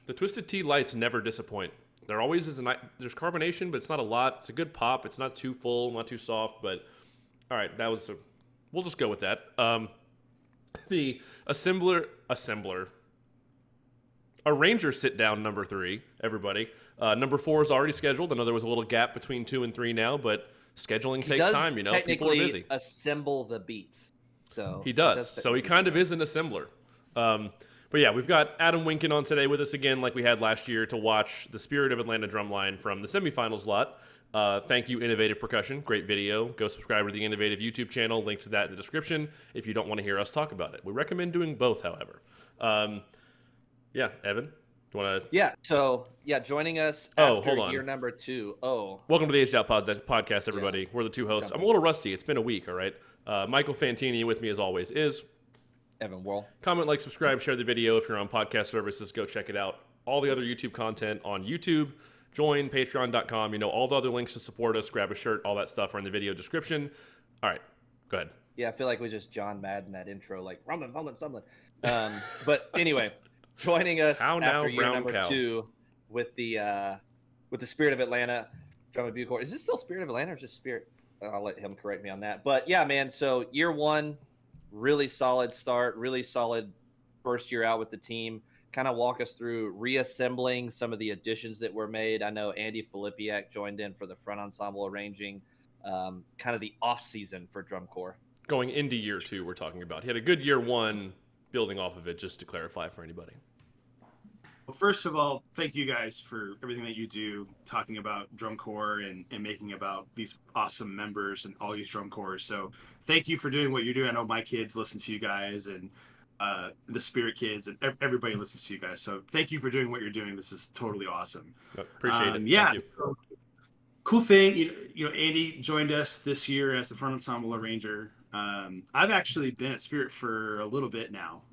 The Twisted Tea lights never disappoint. There always is there's carbonation, but it's not a lot. It's a good pop. It's not too full, not too soft. But all right, we'll just go with that. The assembler, Arranger sit down number 3. Everybody, number 4 is already scheduled. I know there was a little gap between 2 and 3 now, but scheduling takes time. You know, people are busy. Assemble the beats, so he does. So he kind of is an assembler. But yeah, we've got Adam Wiencken on today with us again, like we had last year, to watch the Spirit of Atlanta Drumline from the semifinals lot. Thank you, Innovative Percussion. Great video. Go subscribe to the Innovative YouTube channel. Link to that in the description if you don't want to hear us talk about it. We recommend doing both, however. Yeah, Evan, do you want to? Yeah. So joining us after year number 2. Welcome to the Aged Out podcast, everybody. Yeah. We're the 2 hosts. I'm a little rusty. It's been a week. All right. Michael Fantini with me as always is Evan Worrell. Comment, like, subscribe, share the video. If you're on podcast services, go check it out. All the other YouTube content on YouTube. Join patreon.com. You know, all the other links to support us, grab a shirt, all that stuff are in the video description. All right, go ahead. Yeah, I feel like we just John Madden that intro, like rumbling. But anyway, joining us after year number 2 with the Spirit of Atlanta Drum and Bugle Corps. Is this still Spirit of Atlanta or just Spirit? I'll let him correct me on that. But yeah, man. So year 1. Really solid start, really solid first year out with the team. Kind of walk us through reassembling some of the additions that were made. I know Andy Filipiak joined in for the front ensemble arranging, kind of the off season for drum corps. Going into year 2, we're talking about. He had a good year 1 building off of it, just to clarify for anybody. Well, first of all, thank you guys for everything that you do, talking about drum corps and making about these awesome members and all these drum corps. So thank you for doing what you're doing. I know my kids listen to you guys, and the Spirit kids, and everybody listens to you guys. So thank you for doing what you're doing. This is totally awesome. Appreciate it. Yeah. So, cool thing, you know, Andy joined us this year as the front ensemble arranger. I've actually been at Spirit for a little bit now.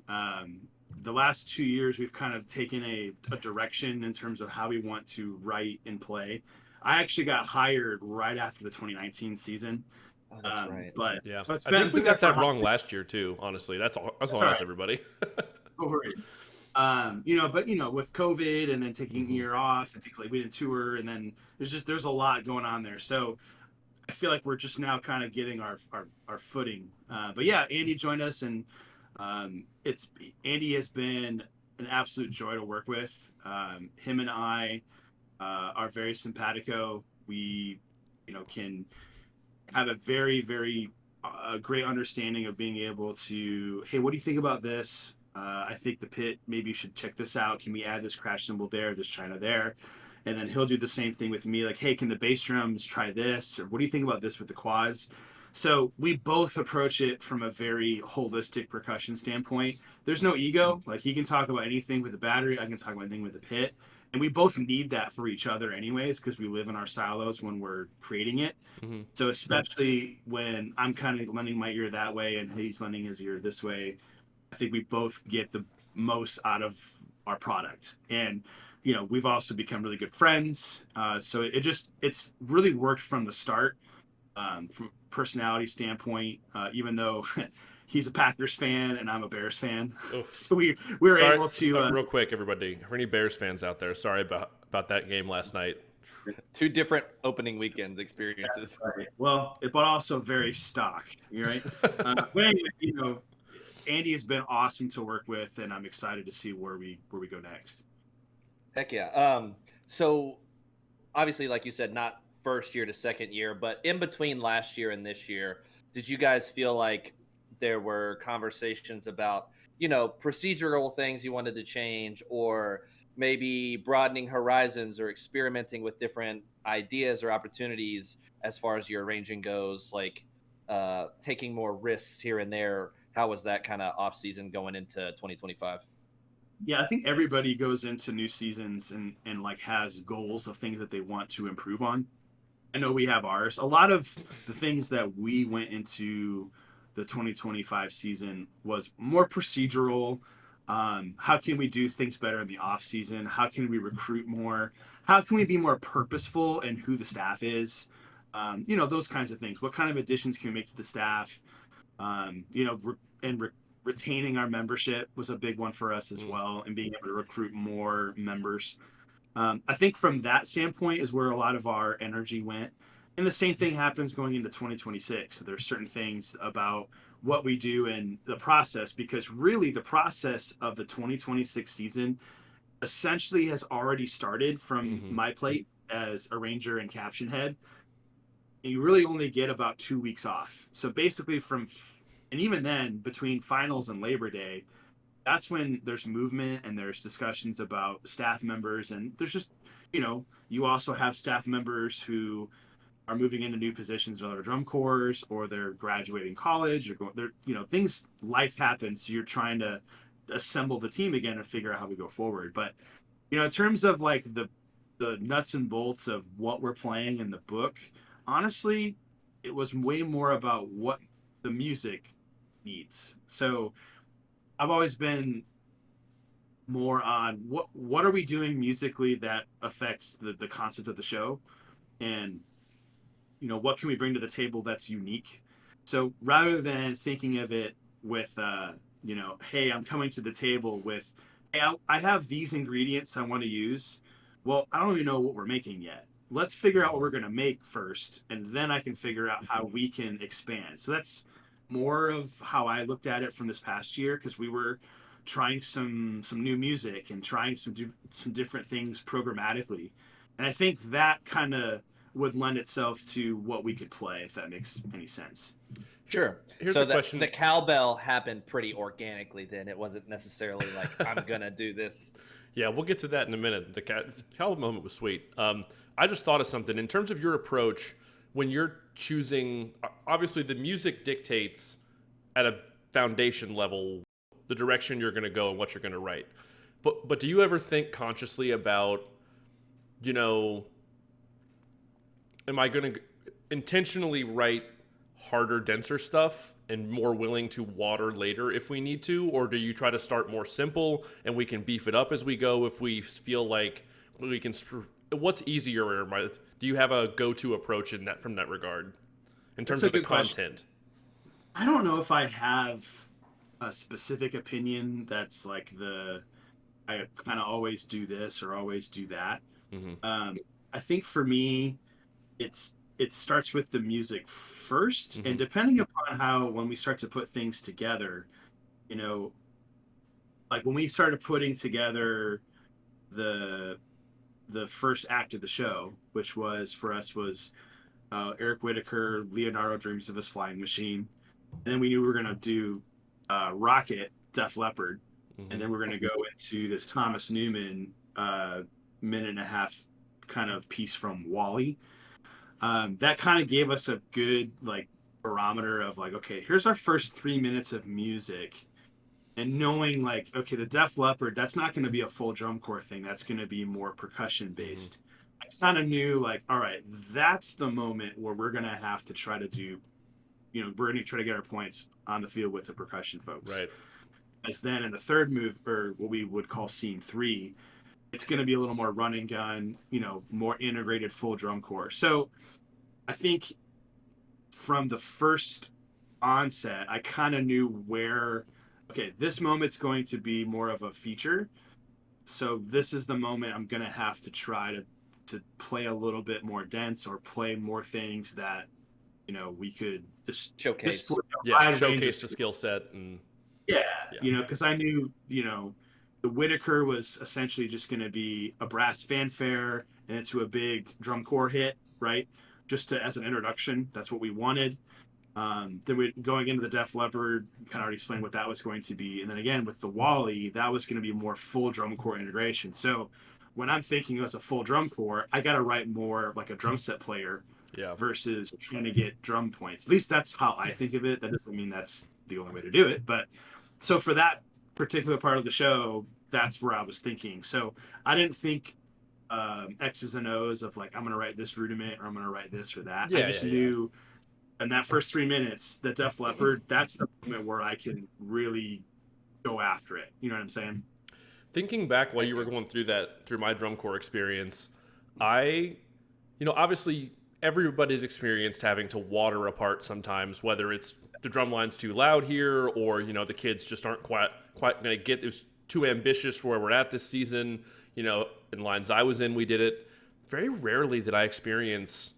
The last 2 years, we've kind of taken a direction in terms of how we want to write and play. I actually got hired right after the 2019 season. Oh, that's right. But yeah, so I think we got that wrong last year too. Honestly, that's on us, everybody. Over it. You know, but you know, with COVID and then taking a year off and things like we didn't tour, and then there's a lot going on there. So I feel like we're just now kind of getting our footing. But yeah, Andy joined us, and Andy has been an absolute joy to work with. Him and I are very simpatico. We, you know, can have a very, very great understanding of being able to, hey, what do you think about this? I think the pit, maybe you should check this out. Can we add this crash cymbal there, this China there? And then he'll do the same thing with me, like, hey, can the bass drums try this? Or what do you think about this with the quads? So we both approach it from a very holistic percussion standpoint. There's no ego. Like, he can talk about anything with the battery. I can talk about anything with the pit. And we both need that for each other anyways, because we live in our silos when we're creating it. Mm-hmm. So especially when I'm kind of lending my ear that way and he's lending his ear this way, I think we both get the most out of our product. And, you know, we've also become really good friends. So it's really worked from the start, from personality standpoint, even though he's a Packers fan and I'm a Bears fan. So we were able to real quick, everybody, for any Bears fans out there, sorry about that game last night. 2 different opening weekends experiences. Right. Well, but also very stock, right? But anyway, you know, Andy has been awesome to work with, and I'm excited to see where we go next. Heck yeah. So obviously, like you said, not first year to second year, but in between last year and this year, did you guys feel like there were conversations about, you know, procedural things you wanted to change, or maybe broadening horizons or experimenting with different ideas or opportunities as far as your arranging goes, like taking more risks here and there? How was that kind of off season going into 2025? Yeah, I think everybody goes into new seasons and like has goals of things that they want to improve on. I know we have ours. A lot of the things that we went into the 2025 season was more procedural. How can we do things better in the off season? How can we recruit more? How can we be more purposeful in who the staff is? You know, those kinds of things. What kind of additions can we make to the staff? You know, retaining our membership was a big one for us as well, and being able to recruit more members. I think from that standpoint is where a lot of our energy went. And the same thing happens going into 2026. So there's certain things about what we do in the process, because really the process of the 2026 season essentially has already started from my plate as arranger and caption head. And you really only get about 2 weeks off. So basically and even then between finals and Labor Day, that's when there's movement and there's discussions about staff members. And there's just, you also have staff members who are moving into new positions in other drum corps, or they're graduating college, or things, life happens. So you're trying to assemble the team again and figure out how we go forward. But, in terms of like the nuts and bolts of what we're playing in the book, honestly, it was way more about what the music needs. So I've always been more on what are we doing musically that affects the concept of the show, and what can we bring to the table that's unique. So rather than thinking of it with hey, I'm coming to the table with, hey, I have these ingredients I want to use. Well, I don't even know what we're making yet. Let's figure out what we're going to make first, and then I can figure out how we can expand. So that's more of how I looked at it from this past year, because we were trying some new music and trying some different things programmatically. And I think that kind of would lend itself to what we could play, if that makes any sense. Sure. Here's a question. The cowbell happened pretty organically then. It wasn't necessarily like, I'm going to do this. Yeah, we'll get to that in a minute. The cowbell moment was sweet. I just thought of something. In terms of your approach, when you're choosing, obviously the music dictates at a foundation level the direction you're going to go and what you're going to write. But do you ever think consciously about, am I going to intentionally write harder, denser stuff and more willing to water later if we need to? Or do you try to start more simple and we can beef it up as we go if we feel like we can? What's easier? Do you have a go-to approach from that regard in terms of the content? Question. I don't know if I have a specific opinion that's like I kind of always do this or always do that. I think for me, it starts with the music first, and depending upon when we start to put things together, like when we started putting together the first act of the show, which was for us was Eric Whitaker, Leonardo Dreams of His Flying Machine, and then we knew we were gonna do Rocket, Def Leppard, and then we're gonna go into this Thomas Newman minute and a half kind of piece from Wally. That kind of gave us a good barometer of okay, here's our first 3 minutes of music, and knowing okay, the Def Leppard, that's not going to be a full drum corps thing, that's going to be more percussion based. I kind of knew all right, that's the moment where we're going to have to try to do, we're going to try to get our points on the field with the percussion folks. Right. As then in the third move, or what we would call scene 3, it's going to be a little more run and gun, more integrated full drum corps. So I think from the first onset, I kind of knew where, okay, this moment's going to be more of a feature. So this is the moment I'm going to have to try to play a little bit more dense, or play more things that, we could just showcase. Showcase the skill set. And because I knew, the Whitaker was essentially just going to be a brass fanfare and into a big drum corps hit, right? Just as an introduction. That's what we wanted. Then we're going into the Def Leppard, kind of already explained what that was going to be. And then again, with the Wally, that was going to be more full drum corps integration. So when I'm thinking as a full drum corps, I got to write more like a drum set player versus trying to get drum points. At least that's how I think of it. That doesn't mean that's the only way to do it. But so for that particular part of the show, that's where I was thinking. So I didn't think X's and O's of I'm going to write this rudiment or I'm going to write this or that. I just knew in that first 3 minutes, the Def Leppard, that's the moment where I can really go after it. You know what I'm saying? Thinking back while you were going through my drum corps experience, obviously everybody's experienced having to water apart sometimes, whether it's the drum line's too loud here, or the kids just aren't quite going to get it. Was too ambitious for where we're at this season. In lines I was in, we did it. Very rarely did I experience,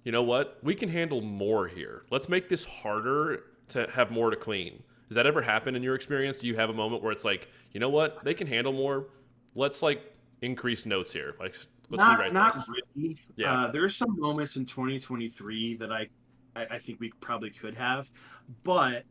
you know what, we can handle more here. Let's make this harder to have more to clean. Does that ever happen in your experience? Do you have a moment where it's like, you know what, they can handle more? Let's increase notes here. Let's rewrite not this. really. Yeah. There are some moments in 2023 that I think we probably could have, but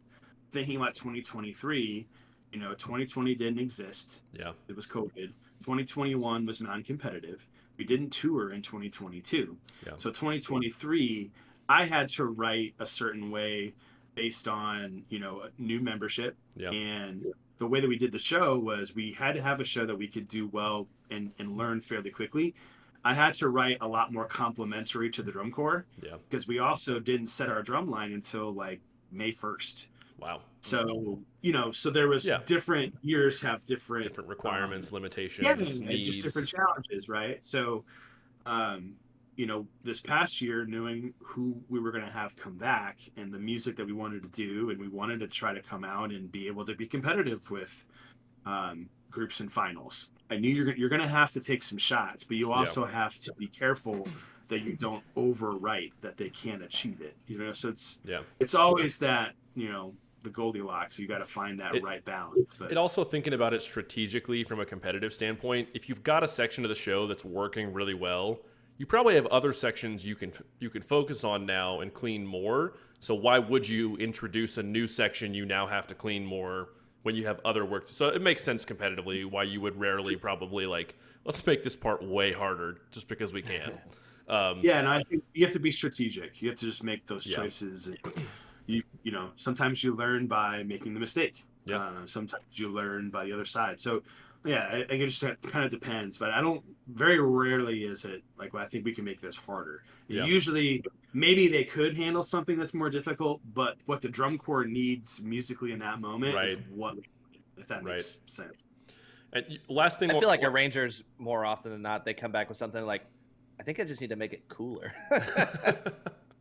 thinking about 2023, 2020 didn't exist. Yeah. It was COVID. 2021 was non-competitive. We didn't tour in 2022. Yeah. So 2023, I had to write a certain way based on, a new membership. Yeah. And the way that we did the show was we had to have a show that we could do well and learn fairly quickly. I had to write a lot more complimentary to the drum corps. Yeah. Because we also didn't set our drum line until May 1st. Wow. So, so there was different years have different requirements, limitations, needs. Just different challenges, right? So, this past year, knowing who we were going to have come back and the music that we wanted to do, and we wanted to try to come out and be able to be competitive with groups and finals. I knew you're going to have to take some shots, but you also have to be careful that you don't overwrite that they can't achieve it. So it's always that, the Goldilocks. You got to find that right balance. But also thinking about it strategically from a competitive standpoint, if you've got a section of the show that's working really well, you probably have other sections you can focus on now and clean more. So why would you introduce a new section you now have to clean more when you have other work? So it makes sense competitively why you would rarely probably let's make this part way harder just because we can. And I think you have to be strategic. You have to just make those choices. And sometimes you learn by making the mistake. Sometimes you learn by the other side. So I think it just kind of depends, but very rarely is it I think we can make this harder. Usually maybe they could handle something that's more difficult, but what the drum corps needs musically in that moment is what, if that makes sense. And last thing, I feel like arrangers more often than not, they come back with something like, I think I just need to make it cooler.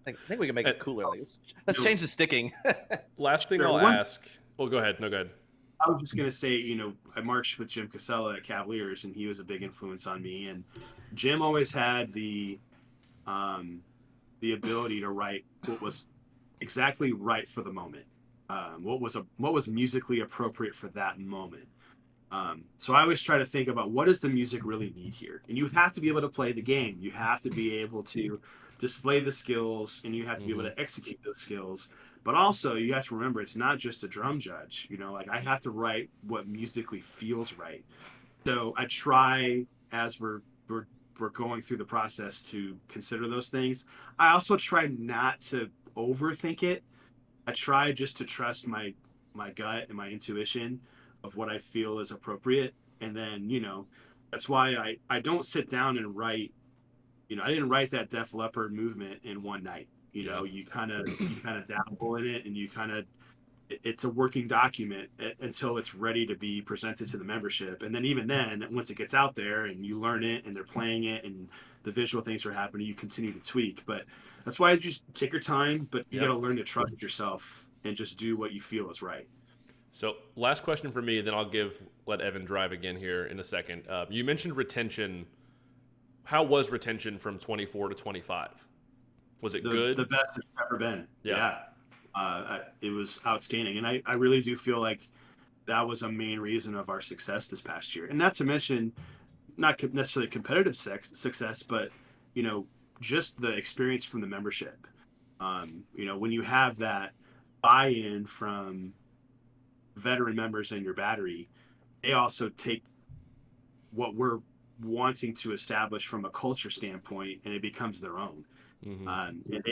I think we can make it cooler. Let's change the sticking. Last thing I'll ask. Well, go ahead. No, go ahead. I was just going to say, I marched with Jim Casella at Cavaliers, and he was a big influence on me. And Jim always had the ability to write what was exactly right for the moment. What was musically appropriate for that moment. So I always try to think about what does the music really need here? And you have to be able to play the game. You have to be able to display the skills, and you have to be able to execute those skills. But also you have to remember, it's not just a drum judge, I have to write what musically feels right. So I try, as we're going through the process, to consider those things. I also try not to overthink it. I try just to trust my gut and my intuition of what I feel is appropriate. And then, that's why I don't sit down and write, I didn't write that Def Leppard movement in one night. You kind of dabble in it, and it's a working document until it's ready to be presented to the membership. And then even then, once it gets out there and you learn it and they're playing it and the visual things are happening, you continue to tweak. But that's why I just take your time, but you got to learn to trust yourself and just do what you feel is right. So last question for me, then I'll let Evan drive again here in a second. You mentioned retention. How was retention from 24 to 25? Was it good? The best it's ever been. Yeah. It was outstanding. And I really do feel like that was a main reason of our success this past year. And not to mention, not necessarily competitive success, but, just the experience from the membership. When you have that buy-in from veteran members in your battery, they also take what we're wanting to establish from a culture standpoint, and it becomes their own. And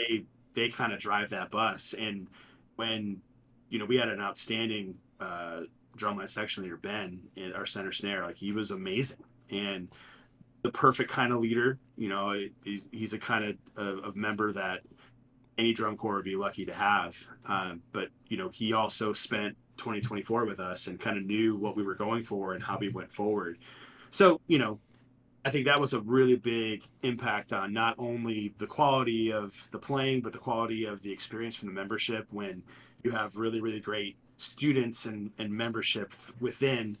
they kind of drive that bus. And when we had an outstanding drumline section leader, Ben, in our center snare, he was amazing and the perfect kind of leader. He's a kind of member that any drum corps would be lucky to have. But he also spent 2024 with us and kind of knew what we were going for and how we went forward. So I think that was a really big impact on not only the quality of the playing, but the quality of the experience from the membership when you have really, really great students and membership within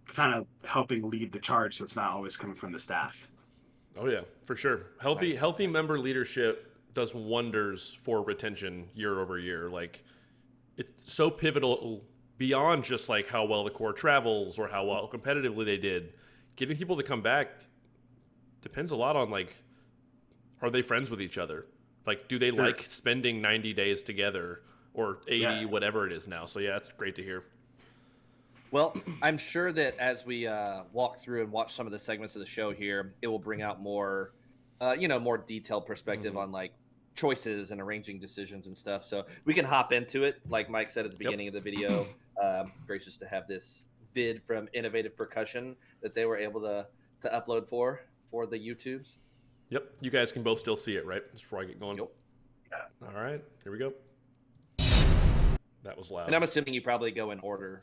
kind of helping lead the charge. So it's not always coming from the staff. Oh yeah, for sure. Healthy member leadership does wonders for retention year over year. Like, it's so pivotal beyond just like how well the core travels or how well competitively they did. Getting people to come back depends a lot on, like, are they friends with each other? Like, do they like spending 90 days together or 80, whatever it is now? So yeah, it's great to hear. Well, I'm sure that as we walk through and watch some of the segments of the show here, it will bring out more, more detailed perspective on like choices and arranging decisions and stuff. So we can hop into it. Like Mike said at the beginning of the video, gracious to have this vid from Innovative Percussion that they were able to upload for the YouTubes. Yep. You guys can both still see it, right? Just before I get going. Yep. Yeah. All right. Here we go. That was loud. And I'm assuming you probably go in order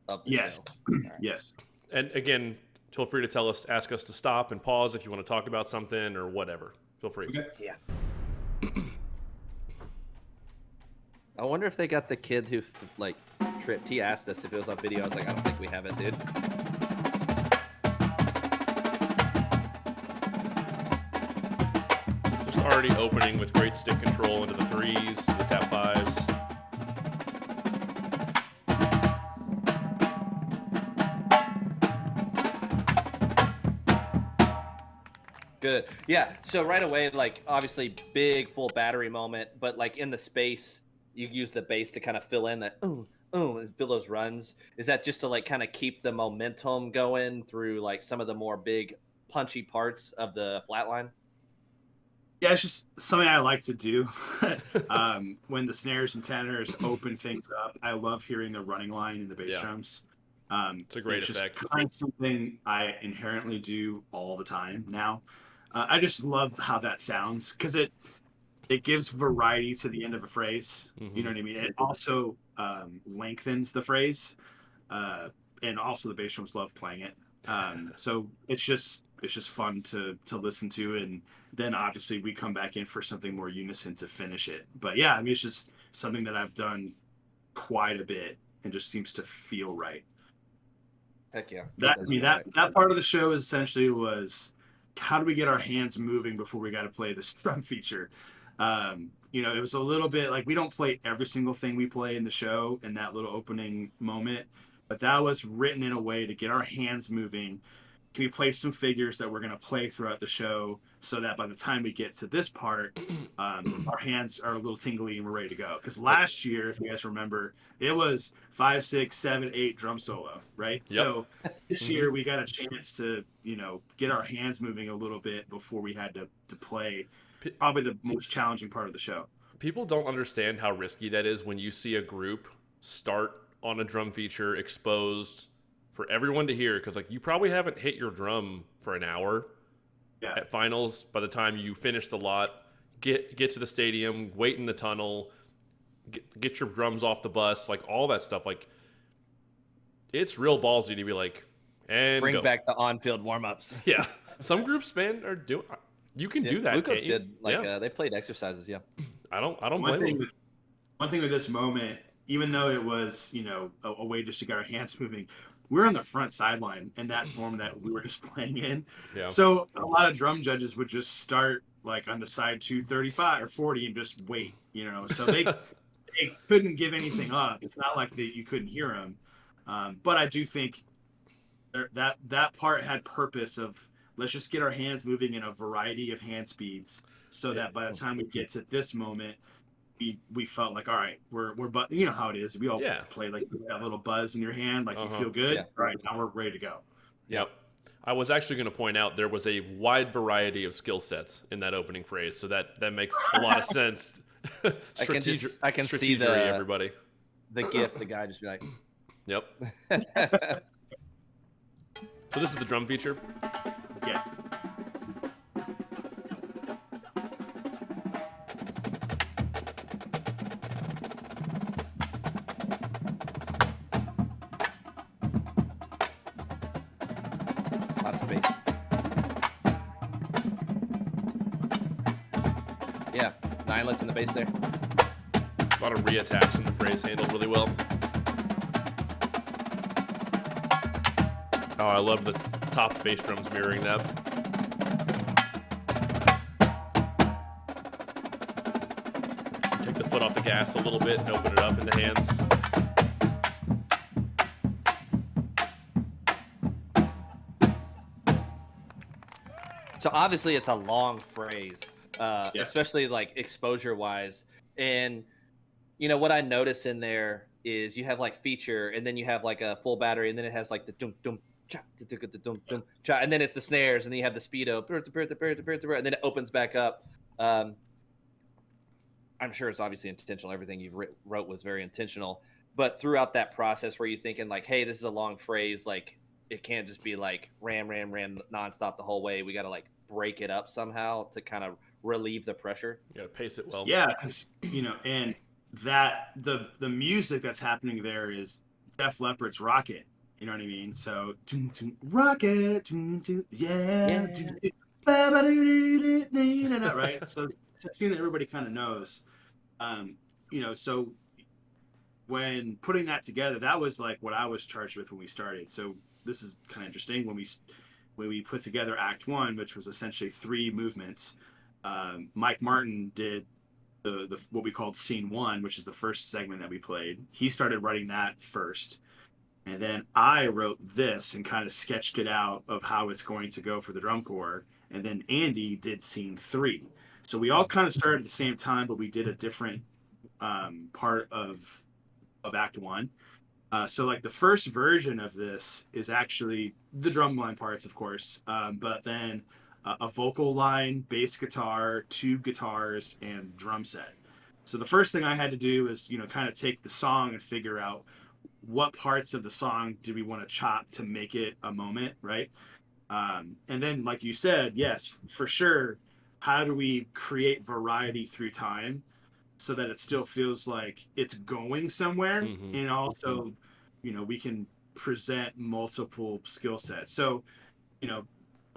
of the Yes. show. Right. Yes. And again, feel free to ask us to stop and pause if you want to talk about something or whatever. Feel free. Okay. Yeah. I wonder if they got the kid who like tripped. He asked us if it was on video. I was like, I don't think we have it, dude. Just already opening with great stick control into the threes, the tap fives. Good. Yeah. So right away, like obviously big full battery moment, but like in the space, you use the bass to kind of fill in that and fill those runs. Is that just to like kind of keep the momentum going through like some of the more big punchy parts of the flatline? Yeah, it's just something I like to do. When the snares and tenors open things up, I love hearing the running line in the bass drums. It's a great effect. Just kind of something I inherently do all the time now. I just love how that sounds because it gives variety to the end of a phrase. Mm-hmm. You know what I mean? It also lengthens the phrase, and also the bass drums love playing it. So it's just fun to listen to, and then obviously we come back in for something more unison to finish it. But yeah, I mean it's just something that I've done quite a bit and just seems to feel right. Heck yeah. That part of the show essentially was how do we get our hands moving before we got to play this drum feature. It was a little bit like we don't play every single thing we play in the show in that little opening moment, but that was written in a way to get our hands moving. Can we play some figures that we're going to play throughout the show so that by the time we get to this part, our hands are a little tingly and we're ready to go? Because last year, if you guys remember, it was 5, 6, 7, 8 drum solo, right? Yep. So this year we got a chance to, get our hands moving a little bit before we had to play probably the most challenging part of the show. People don't understand how risky that is when you see a group start on a drum feature exposed for everyone to hear, because like you probably haven't hit your drum for an hour at finals. By the time you finish the lot, get to the stadium, wait in the tunnel, get your drums off the bus, like all that stuff. Like it's real ballsy to be like, and bring go. Back the on-field warm-ups. Yeah, some groups, man, are doing. You can do that. Blue Coats did they played exercises. Yeah, I don't blame them. One thing with this moment, even though it was a way just to get our hands moving, we're on the front sideline in that form that we were just playing in. Yeah. So a lot of drum judges would just start like on the side 235 or 40 and just wait, so they couldn't give anything up. It's not like you couldn't hear them. But I do think that part had purpose of let's just get our hands moving in a variety of hand speeds so that by the time we get to this moment, we felt like, all right, we're you know how it is. We all play like that little buzz in your hand, like you feel good. All right, now we're ready to go. Yep. I was actually going to point out there was a wide variety of skill sets in that opening phrase, so that makes a lot of sense. I can see everybody. The gift, the guy just be like, yep. So this is the drum feature. Yeah. A lot of space. 9lets in the bass there. A lot of re-attacks in the phrase, handled really well. Oh, I love the top bass drums mirroring that. Take the foot off the gas a little bit and open it up in the hands. So obviously it's a long phrase, especially like exposure wise. And you know what I notice in there is you have like feature, and then you have like a full battery, and then it has like the dum dum cha, dum dum cha, and then it's the snares, and then you have the speedo, and then it opens back up. I'm sure it's obviously intentional. Everything you wrote was very intentional, but throughout that process, were you thinking like, hey, this is a long phrase, like it can't just be like ram nonstop the whole way. We got to like break it up somehow to kind of relieve the pressure. Yeah, pace it well. Yeah, because and that the music that's happening there is Def Leppard's Rocket. You know what I mean? So Rocket, yeah. Right. So it's a tune that everybody kind of knows. So when putting that together, that was like what I was charged with when we started. So this is kind of interesting when we put together Act 1, which was essentially 3 movements. Mike Martin did the what we called Scene 1, which is the first segment that we played. He started writing that first, and then I wrote this and kind of sketched it out of how it's going to go for the drum corps. And then Andy did Scene 3. So we all kind of started at the same time, but we did a different part of Act 1. So like the first version of this is actually the drumline parts, of course, but then a vocal line, bass guitar, 2 guitars, and drum set. So the first thing I had to do is, kind of take the song and figure out what parts of the song do we want to chop to make it a moment, right? And then, like you said, yes, for sure, how do we create variety through time so that it still feels like it's going somewhere, and also, we can present multiple skill sets. So,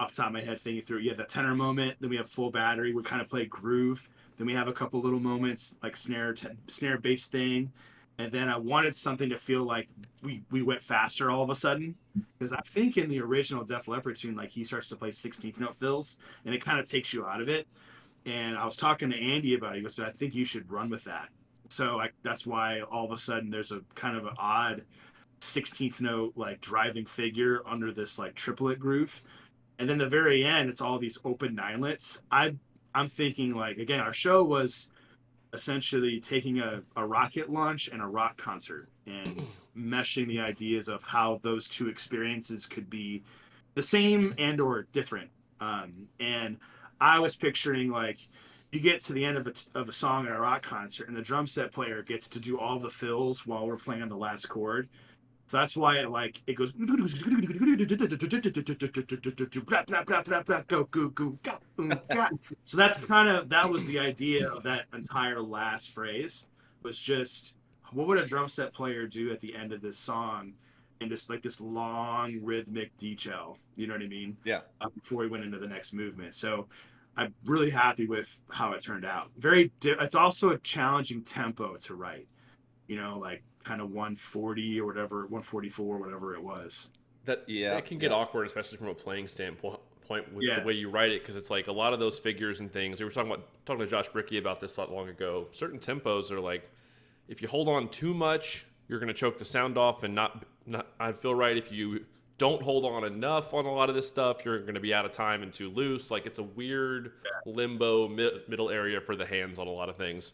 off the top of my head, thinking through, the tenor moment, then we have full battery, we kind of play groove, then we have a couple little moments like snare bass thing, and then I wanted something to feel like we went faster all of a sudden, because I think in the original Def Leppard tune, like he starts to play 16th note fills, and it kind of takes you out of it. And I was talking to Andy about it. He goes, I think you should run with that. So that's why all of a sudden there's a kind of an odd 16th note like driving figure under this like triplet groove. And then the very end, it's all these open 9lets. I'm thinking like, again, our show was essentially taking a rocket launch and a rock concert and meshing the ideas of how those 2 experiences could be the same and or different. And I was picturing like you get to the end of a song at a rock concert and the drum set player gets to do all the fills while we're playing on the last chord. So that's why it goes. So that was the idea of that entire last phrase, was just what would a drum set player do at the end of this song, and just like this long rhythmic detail, you know what I mean? Yeah. Before we went into the next movement. So I'm really happy with how it turned out. It's also a challenging tempo to write, like kind of 140 or whatever, 144, whatever it was. That can get awkward, especially from a playing standpoint with the way you write it, because it's like a lot of those figures and things. We were talking to Josh Brickey about this not long ago. Certain tempos are like, if you hold on too much, you're going to choke the sound off and not I'd feel right. If you don't hold on enough on a lot of this stuff, you're going to be out of time and too loose. Like it's a weird limbo middle area for the hands on a lot of things.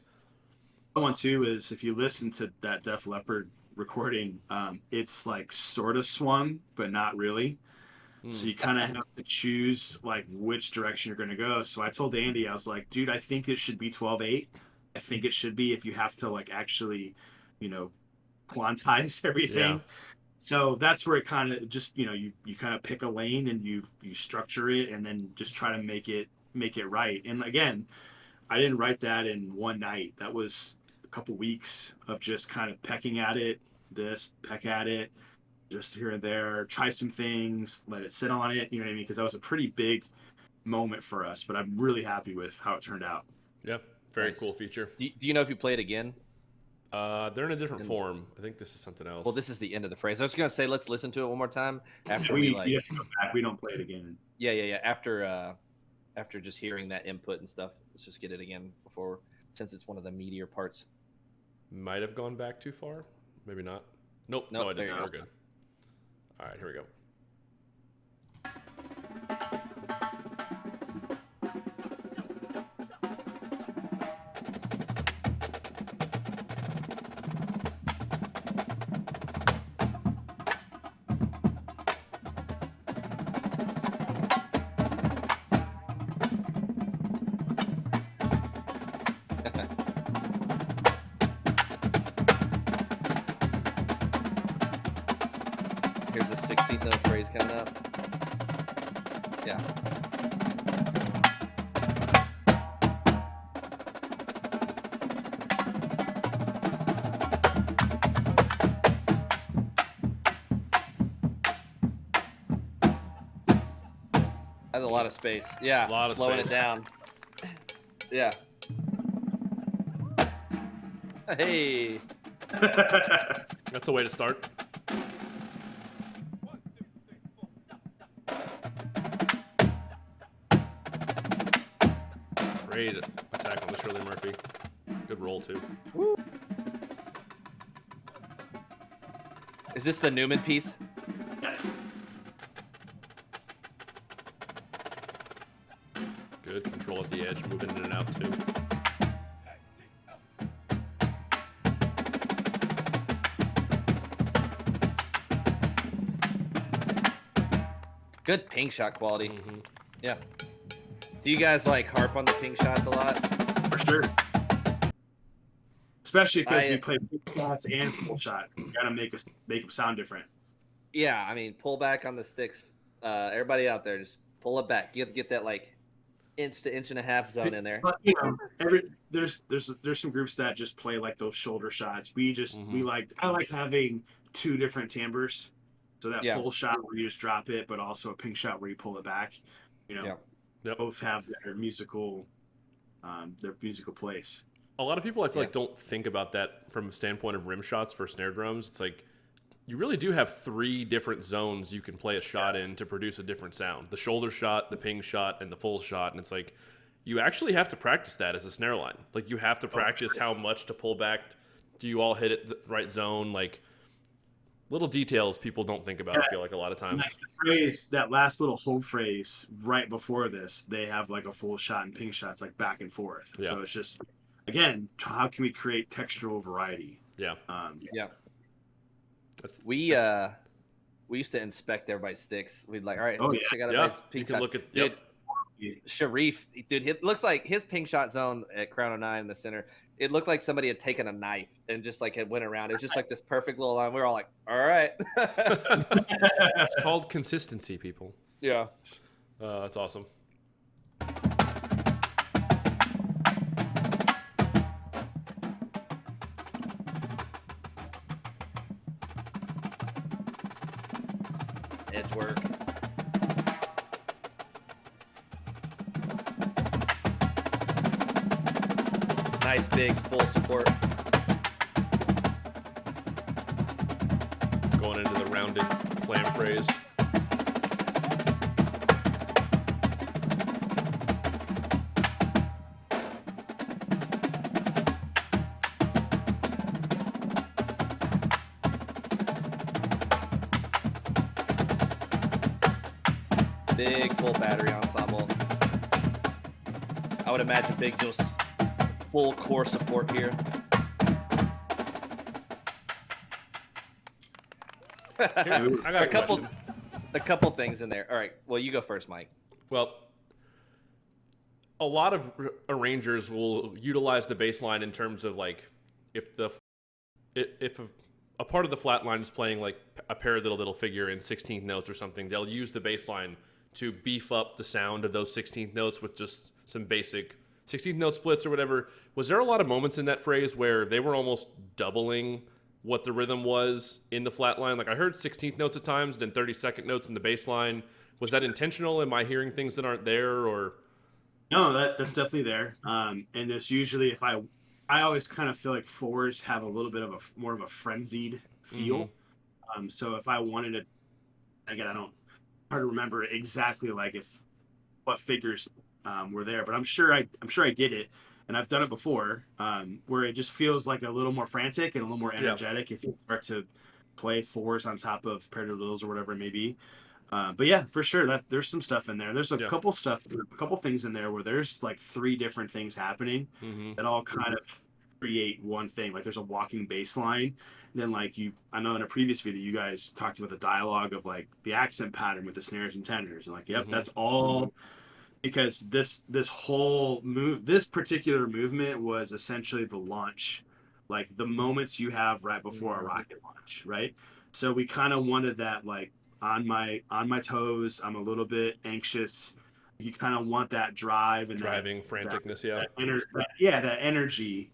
One too is if you listen to that Def Leppard recording, it's like sort of swung, but not really. So you kind of have to choose like which direction you're going to go. So I told Andy, I was like, dude, I think it should be 12/8. I think it should be, if you have to like actually, quantize everything. Yeah. So that's where it kind of just, you kind of pick a lane and you structure it and then just try to make it right. And again, I didn't write that in one night. That was a couple weeks of just kind of pecking at it, peck at it, just here and there, try some things, let it sit on it, you know what I mean? Because that was a pretty big moment for us, but I'm really happy with how it turned out. Yeah. Very cool feature. Do you know if you play it again? They're in a different form. I think this is something else. Well, this is the end of the phrase. I was gonna say let's listen to it one more time after we have to go back. We don't play it again. Yeah. After just hearing that input and stuff, let's just get it again since it's one of the meatier parts. Might have gone back too far. Maybe not. Nope. No, I didn't. We're good. All right, here we go. Here's the 16th note phrase coming up. Yeah. That's a lot of space. Yeah. A lot of slowing space. it down. Yeah. Hey. That's a way to start. Great attack on the Shirley Murphy. Good roll, too. Woo. Is this the Newman piece? Good control at the edge, moving in and out, too. Good ping shot quality. Mm-hmm. Yeah. Do you guys like harp on the ping shots a lot? For sure. Especially because we play big shots and full shots. We gotta make them sound different. Yeah, I mean, pull back on the sticks. Everybody out there, just pull it back. You have to get that like inch to inch and a half zone in there. But there's some groups that just play like those shoulder shots. I like having two different timbres. So that full shot where you just drop it, but also a ping shot where you pull it back. Both have their musical place. A lot of people, I feel like, don't think about that from a standpoint of rim shots for snare drums. It's like you really do have 3 different zones you can play a shot in to produce a different sound. The shoulder shot, the ping shot, and the full shot. And it's like you actually have to practice that as a snare line. Like you have to practice how much to pull back. Do you all hit it the right zone? Like little details people don't think about, I feel like, a lot of times. Like the phrase, that last little hold phrase right before this, they have like a full shot and ping shots like back and forth. Yeah. So it's just, again, how can we create textural variety? Yeah. We used to inspect everybody's sticks. We'd like, all right, let's check out everybody's ping shots. Look at, dude, Sharif, dude, it looks like his ping shot zone at Crown 09 in the center. It looked like somebody had taken a knife and just like had went around. It was just like this perfect little line. We were all like, all right. It's called consistency, people. Yeah. That's awesome. Edge work. Nice big full support. Going into the rounded flam phrase. Big full battery ensemble. I would imagine big just full core support here. I got a couple things in there. All right. Well, you go first, Mike. Well, a lot of arrangers will utilize the bass line in terms of like if a part of the flat line is playing like a paradiddle figure in 16th notes or something, they'll use the bass line to beef up the sound of those 16th notes with just some basic 16th note splits or whatever. Was there a lot of moments in that phrase where they were almost doubling what the rhythm was in the flat line? Like I heard 16th notes at times, then 32nd notes in the bass line. Was that intentional? Am I hearing things that aren't there? Or No, that's definitely there. And it's usually if I always kind of feel like fours have a little bit of a more of a frenzied Mm-hmm. feel. So if I wanted to, again, I don't hard to remember exactly like if what figures were there, but I'm sure I did it, and I've done it before, where it just feels like a little more frantic and a little more Yeah. energetic if you start to play fours on top of Predator Littles or whatever it may be. But yeah, for sure, that there's some stuff in there. There's Yeah. a couple things in there where there's like three different things happening Mm-hmm. that all kind of create one thing. Like there's a walking bass line. Then like I know in a previous video you guys talked about the dialogue of like the accent pattern with the snares and tenors, and like yep, Mm-hmm. that's all because this whole this particular movement was essentially the launch, like the moments you have right before a rocket launch, right? So we kind of wanted that like on my toes, I'm a little bit anxious. You kind of want that drive and Driving franticness. Yeah. that energy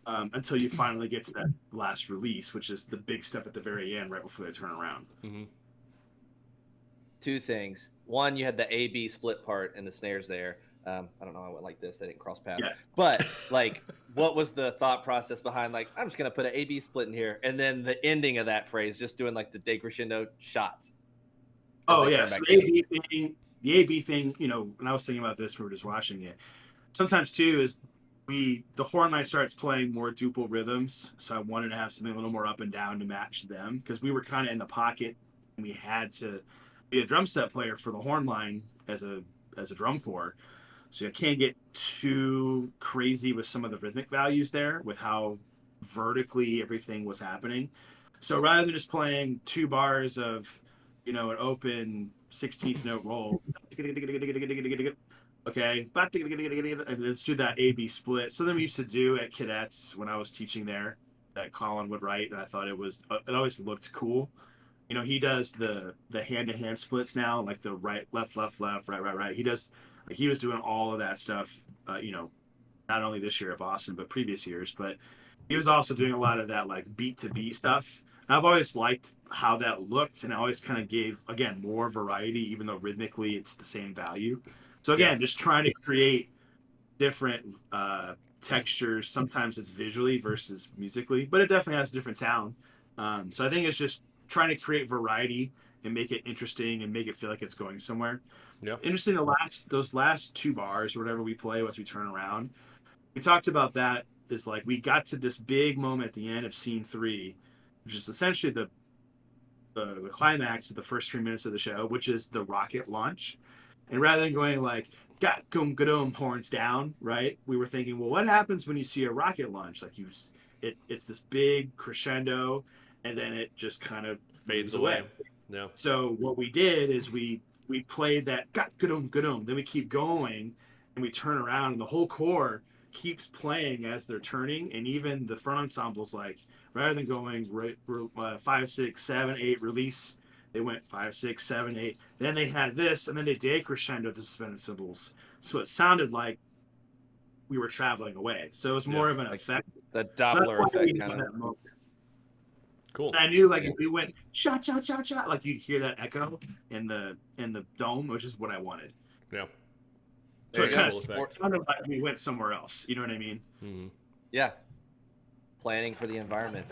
until you finally get to that last release, which is the big stuff at the very end right before they turn around. Mm-hmm. Two things. One, you had the A-B split part in the snares there. I don't know. I went like this. They didn't cross paths. Yeah. But like, what was the thought process behind like, I'm just gonna put an A-B split in here, and then the ending of that phrase, just doing like the decrescendo shots. Oh yeah, so the A B thing. You know, when I was thinking about this, we were just watching it. Sometimes too is the horn line starts playing more duple rhythms, so I wanted to have something a little more up and down to match them because we were kind of in the pocket and we had to be a drum set player for the horn line as a drum corps. So I can't get too crazy with some of the rhythmic values there with how vertically everything was happening. So rather than just playing two bars of, you know, an open 16th note roll, okay, let's do that A-B split. Something we used to do at cadets when I was teaching there that Colin would write, and I thought it always looked cool. You know, he does the hand-to-hand splits now, like the right, left, left, left, right, right, right. He does like he was doing all of that stuff, you know, not only this year at Boston, but previous years. But he was also doing a lot of that like beat to beat stuff. And I've always liked how that looked, and it always kind of gave again more variety, even though rhythmically it's the same value. So Yeah. again, just trying to create different textures. Sometimes it's visually versus musically, but it definitely has a different sound. So I think it's just trying to create variety and make it interesting and make it feel like it's going somewhere. Yeah. Interesting. Those last two bars or whatever we play once we turn around, we talked about that. Is like we got to this big moment at the end of scene 3, which is essentially the climax of the first 3 minutes of the show, which is the rocket launch. And rather than going like got goom gadum horns down, right? We were thinking, well, what happens when you see a rocket launch? Like it's this big crescendo, and then it just kind of Fades moves away. Yeah. So what we did is we played that got gadum gadum, then we keep going, and we turn around, and the whole core keeps playing as they're turning, and even the front ensemble's like rather than going 5, 6, 7, 8 release, they went 5, 6, 7, 8. Then they had this, and then they decrescendo the suspended cymbals. So it sounded like we were traveling away. So it was more of an like effect. The Doppler effect kind of. Cool. And I knew like if we went shot, shot, shot, shot, like you'd hear that echo in the dome, which is what I wanted. Yeah. So it kind of effect. sounded like we went somewhere else. You know what I mean? Mm-hmm. Yeah. Planning for the environment.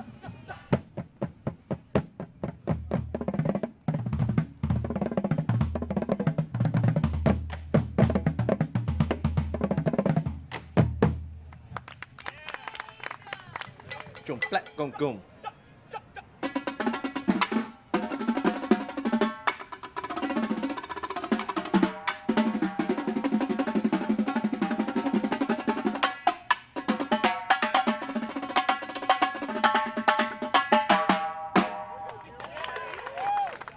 Jump, black, gum, gum.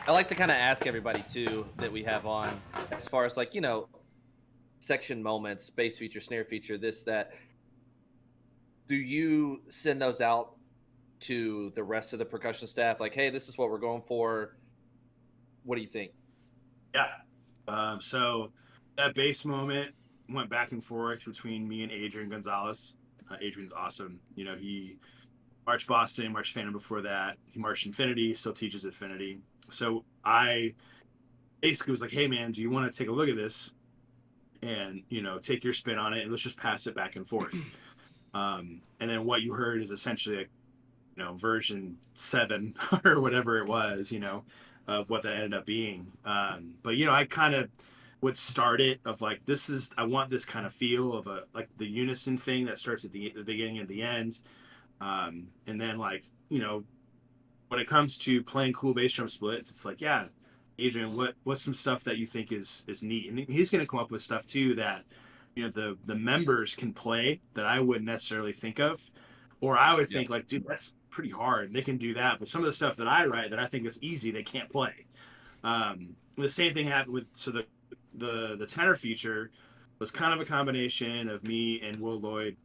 I like to kind of ask everybody too that we have on, as far as like, you know, section moments, bass feature, snare feature, this, that. Do you send those out to the rest of the percussion staff? Like, hey, this is what we're going for. What do you think? Yeah. So that bass moment went back and forth between me and Adrian Gonzalez. Adrian's awesome. You know, he marched Boston, marched Phantom before that. He marched Infinity, still teaches Infinity. So I basically was like, hey, man, do you want to take a look at this? and, you know, take your spin on it and let's just pass it back and forth. And then what you heard is essentially a, you know, version 7 or whatever it was, you know, of what that ended up being. But, you know, I kind of would start it of like, I want this kind of feel of a, like the unison thing that starts at the beginning and the end. And then like, you know, when it comes to playing cool bass drum splits, it's like, yeah, Adrian, what's some stuff that you think is neat? And he's going to come up with stuff too that, you know, the members can play that I wouldn't necessarily think of, or I would think like, dude, that's pretty hard. They can do that, but some of the stuff that I write that I think is easy, they can't play. The same thing happened with the tenor feature was kind of a combination of me and Will Lloyd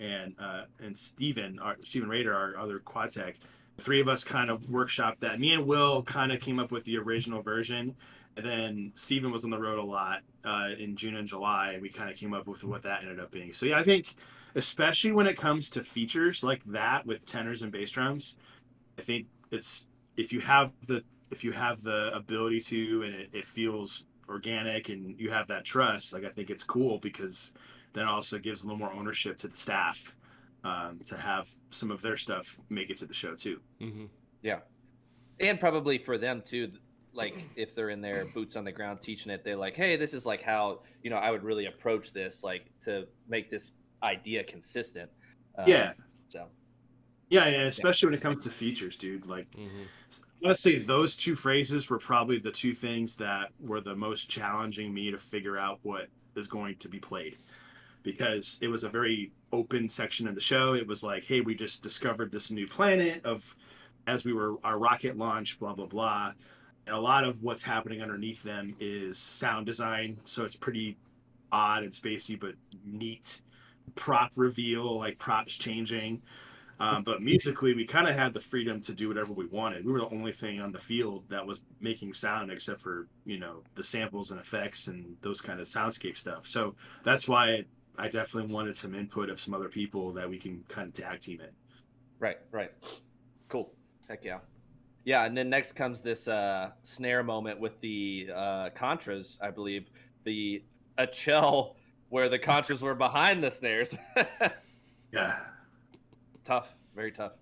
and Steven Rader, our other quad tech. The three of us kind of workshopped that. Me and Will kind of came up with the original version, and then Steven was on the road a lot in June and July, and we kind of came up with what that ended up being. So yeah, I think especially when it comes to features like that with tenors and bass drums, I think it's if you have the ability to, and it feels organic and you have that trust, like I think it's cool because then also gives a little more ownership to the staff to have some of their stuff make it to the show too. Mm-hmm. Yeah. And probably for them too, like if they're in their boots on the ground teaching it, they're like, hey, this is like how, you know, I would really approach this, like to make this idea consistent. So. Yeah, especially when it comes to features, dude. Like, honestly, those two phrases were probably the two things that were the most challenging me to figure out what is going to be played. Because it was a very open section of the show. It was like, hey, we just discovered this new planet as we were our rocket launch, blah, blah, blah. And a lot of what's happening underneath them is sound design. So it's pretty odd and spacey, but neat. Prop reveal, like props changing. But musically, we kind of had the freedom to do whatever we wanted. We were the only thing on the field that was making sound except for, you know, the samples and effects and those kind of soundscape stuff. So that's why I definitely wanted some input of some other people that we can kind of tag team it. Right. Cool. Heck yeah. Yeah, and then next comes this snare moment with the contras, I believe. A chill where the contras were behind the snares. Yeah. Tough. Very tough.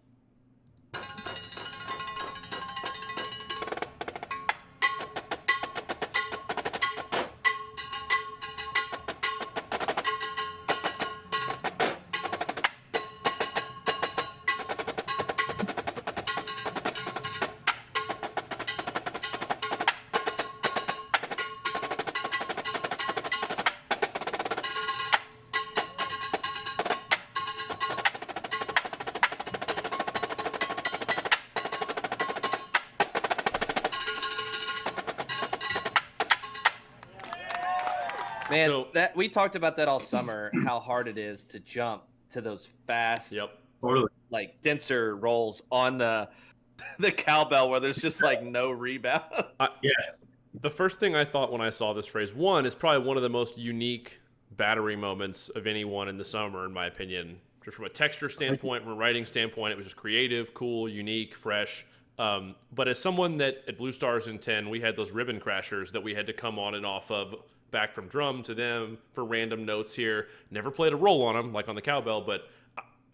Man, so, that we talked about that all summer, how hard it is to jump to those fast, like denser rolls on the cowbell where there's just like no rebound. Yes. The first thing I thought when I saw this phrase, one, is probably one of the most unique battery moments of anyone in the summer, in my opinion. Just from a texture standpoint, from a writing standpoint, it was just creative, cool, unique, fresh. But as someone that at Blue Stars in 10, we had those ribbon crashers that we had to come on and off of, back from drum to them for random notes here. Never played a roll on them like on the cowbell, but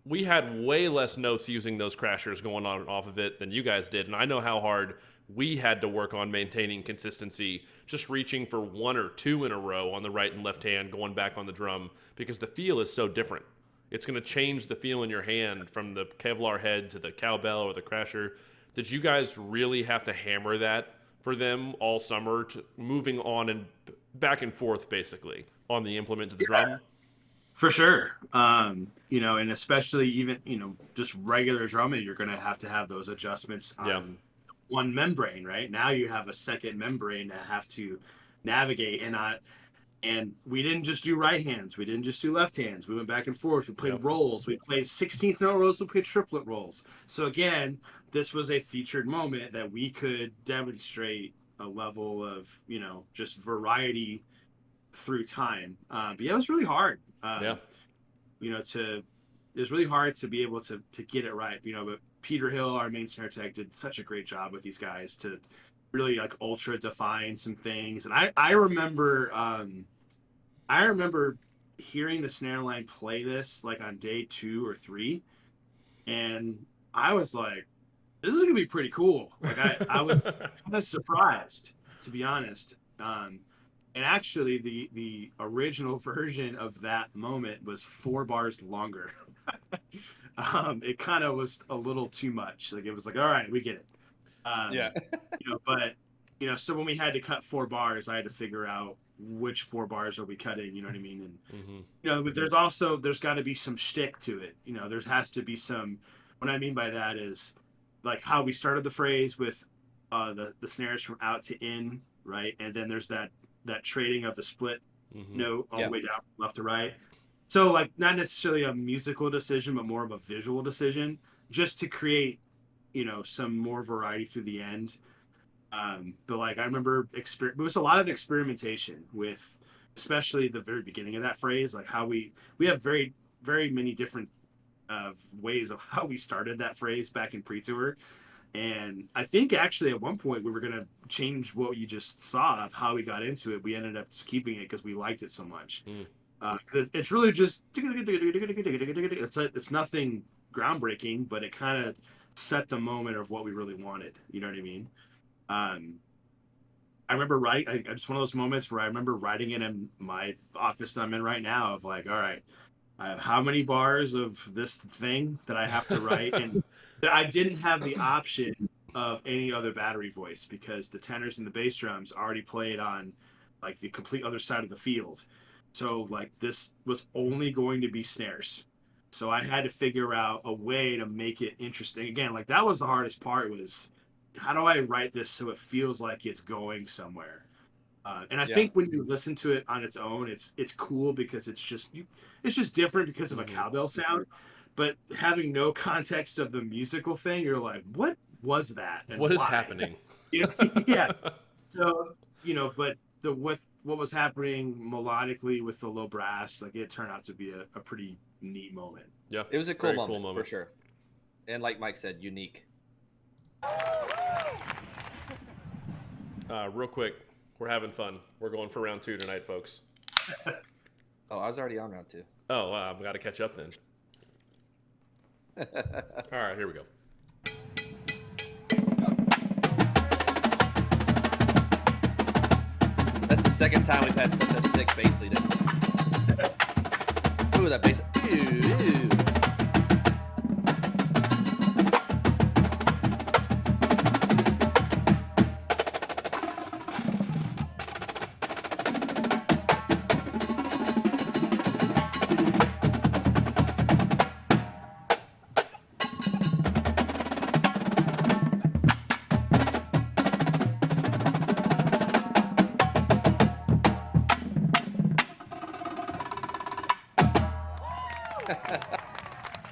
we had way less notes using those crashers going on and off of it than you guys did. And I know how hard we had to work on maintaining consistency, just reaching for one or two in a row on the right and left hand, going back on the drum, because the feel is so different. It's going to change the feel in your hand from the Kevlar head to the cowbell or the crasher. Did you guys really have to hammer that for them all summer, to moving on and back and forth basically on the implement to the drum? For sure. You know, and especially even, you know, just regular drumming, you're going to have those adjustments on one membrane, right? Now you have a second membrane to have to navigate. And we didn't just do right hands. We didn't just do left hands. We went back and forth. We played rolls. We played 16th note rolls. We played triplet rolls. So again, this was a featured moment that we could demonstrate a level of, you know, just variety through time. But yeah, it was really hard. You know, it was really hard to be able to get it right. You know, but Peter Hill, our main snare tech, did such a great job with these guys to really like ultra define some things. And I remember I remember hearing the snare line play this like on day 2 or 3, and I was like, this is gonna be pretty cool. Like I was kind of surprised, to be honest. And actually, the original version of that moment was 4 bars longer. It kind of was a little too much. Like it was like, all right, we get it. Yeah. But so when we had to cut 4 bars, I had to figure out which 4 bars are we cutting. You know what I mean? And but there's got to be some shtick to it. There has to be some. What I mean by that is like how we started the phrase with the snares from out to in, right? And then there's that trading of the split note all the way down left to right. So like not necessarily a musical decision, but more of a visual decision, just to create some more variety through the end. But like I remember it was a lot of experimentation with, especially the very beginning of that phrase, like how we have very, very many different ways of how we started that phrase back in pre-tour. And I think actually at one point we were going to change what you just saw of how we got into it. We ended up just keeping it because we liked it so much. Because it's really just, it's nothing groundbreaking, but it kind of set the moment of what we really wanted. You know what I mean? I remember writing, just one of those moments where I remember writing it in my office that I'm in right now of like, all right, I have how many bars of this thing that I have to write? And I didn't have the option of any other battery voice because the tenors and the bass drums already played on like the complete other side of the field. So like this was only going to be snares. So I had to figure out a way to make it interesting. Again, like that was the hardest part was how do I write this so it feels like it's going somewhere? And I think when you listen to it on its own, it's cool because it's just different because of a cowbell sound. But having no context of the musical thing, you're like, what was that? And what is why? happening? Yeah. So but what was happening melodically with the low brass, like it turned out to be a pretty neat moment. Yeah, it was a cool moment for sure, and like Mike said, unique. Real quick, we're having fun. We're going for round 2 tonight, folks. Oh, I was already on round 2. Oh, I've got to catch up then. All right, here we go. That's the second time we've had such a sick bass lead. Ooh, that bass. Ooh.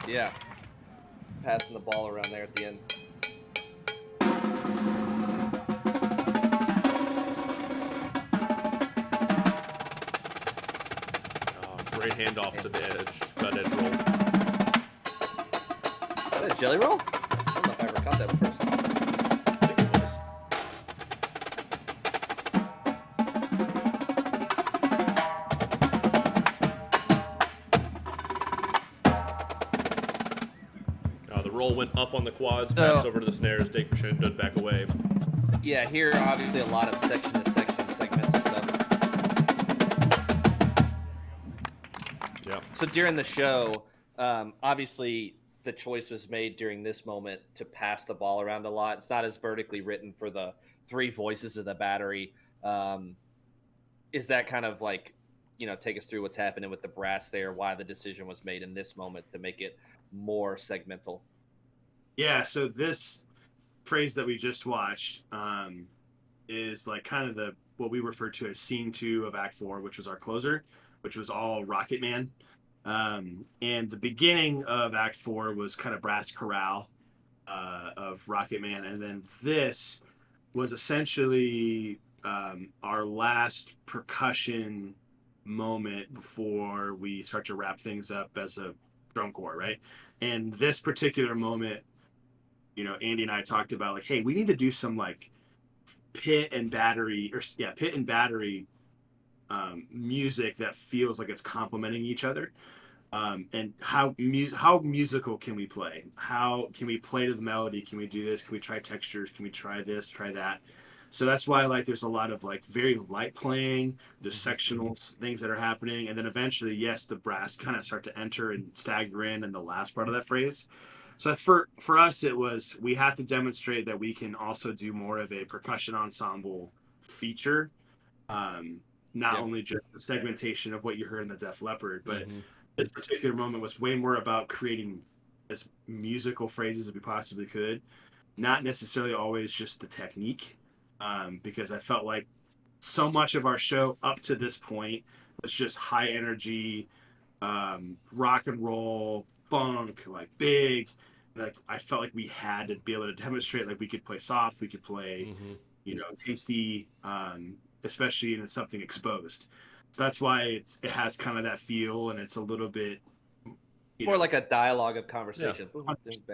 Yeah, passing the ball around there at the end. Oh, great handoff to the edge, cut edge roll. Is that a jelly roll? I don't know if I ever caught that first. I think it was. Roll went up on the quads, passed over to the snares, decrescendoed back away. Yeah, here obviously a lot of section to section segmental stuff. Yeah. So during the show, obviously the choice was made during this moment to pass the ball around a lot. It's not as vertically written for the 3 voices of the battery. Is that kind of like, take us through what's happening with the brass there, why the decision was made in this moment to make it more segmental? Yeah, so this phrase that we just watched is like kind of what we refer to as scene 2 of Act 4, which was our closer, which was all Rocket Man. And the beginning of Act 4 was kind of brass chorale of Rocket Man. And then this was essentially our last percussion moment before we start to wrap things up as a drum corps, right? And this particular moment, Andy and I talked about like, hey, we need to do some like pit and battery music that feels like it's complementing each other. And how musical can we play? How can we play to the melody? Can we do this? Can we try textures? Can we try this, try that? So that's why like there's a lot of like very light playing, there's sectional things that are happening, and then eventually, yes, the brass kind of start to enter and stagger in the last part of that phrase. So for us, it was we have to demonstrate that we can also do more of a percussion ensemble feature, not only just the segmentation of what you heard in the Def Leppard, but this particular moment was way more about creating as musical phrases as we possibly could, not necessarily always just the technique, because I felt like so much of our show up to this point was just high energy, rock and roll, funk, like big. Like I felt like we had to be able to demonstrate like we could play soft, we could play, tasty, especially in something exposed. So that's why it has kind of that feel, and it's a little bit more like a dialogue of conversation.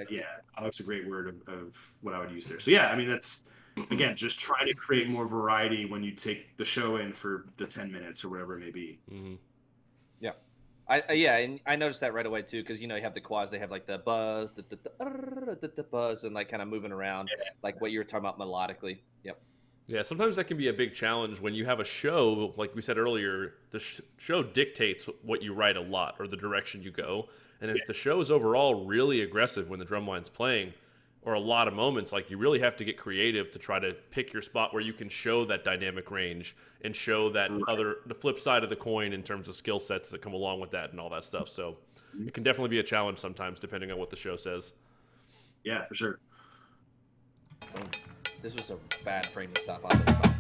Yeah, that's a great word of what I would use there. So yeah, I mean that's again just try to create more variety when you take the show in for the 10 minutes or whatever it may be. Yeah. And I noticed that right away too, because you have the quads, they have like the buzz, the buzz, and like kind of moving around, like what you were talking about melodically. Yep. Yeah, sometimes that can be a big challenge when you have a show, like we said earlier, the show dictates what you write a lot or the direction you go. And if the show is overall really aggressive when the drumline's playing, or a lot of moments, like you really have to get creative to try to pick your spot where you can show that dynamic range and show that the flip side of the coin in terms of skill sets that come along with that and all that stuff. So it can definitely be a challenge sometimes depending on what the show says. Yeah, for sure. This was a bad frame to stop on this phone.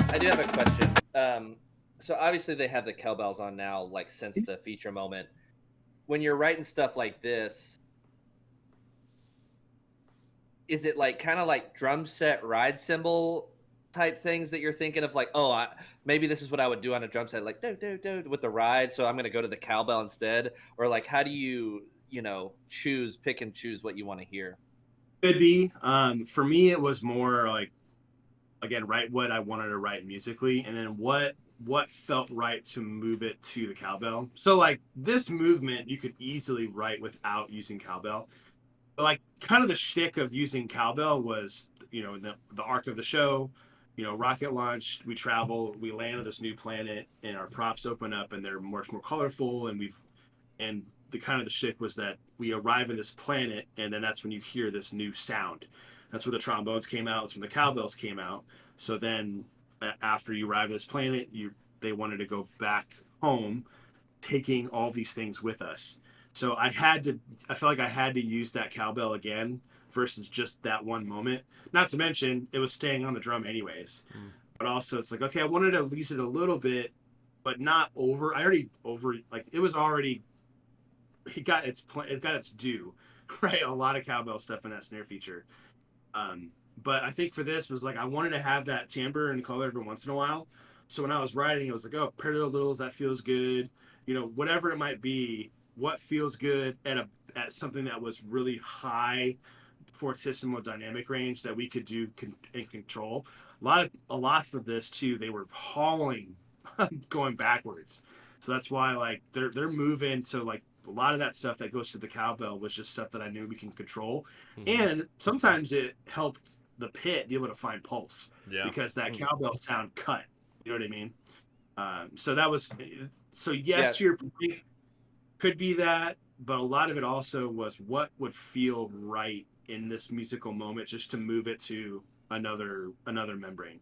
I do have a question. So obviously they have the cowbells on now, like since the feature moment. When you're writing stuff like this, is it like kind of like drum set ride cymbal type things that you're thinking of, like, maybe this is what I would do on a drum set, like do with the ride, so I'm going to go to the cowbell instead? Or like, how do you pick and choose what you want to hear? Could be. For me, it was more like, again, write what I wanted to write musically, and then what felt right to move it to the cowbell. So like this movement, you could easily write without using cowbell. But like kind of the shtick of using cowbell was, the arc of the show, rocket launch, we travel, we land on this new planet, and our props open up, and they're much more colorful, and the kind of the shtick was that we arrive in this planet, and then that's when you hear this new sound. That's where the trombones came out. That's when the cowbells came out. So then after you arrive at this planet, they wanted to go back home, taking all these things with us. So I felt like I had to use that cowbell again versus just that one moment. Not to mention, it was staying on the drum anyways. But also it's like, okay, I wanted to use it a little bit, but not over. It got its due, right? A lot of cowbell stuff in that snare feature. But I think for this was like I wanted to have that timbre and color every once in a while. So when I was writing, it was like, oh, parallel littles, that feels good. Whatever it might be, what feels good at something that was really high fortissimo dynamic range that we could do and control. A lot for this too. They were hauling, going backwards. So that's why like they're moving to like. A lot of that stuff that goes to the cowbell was just stuff that I knew we can control. And sometimes it helped the pit be able to find pulse because that cowbell sound cut. You know what I mean? To your point, could be that, but a lot of it also was what would feel right in this musical moment just to move it to another membrane.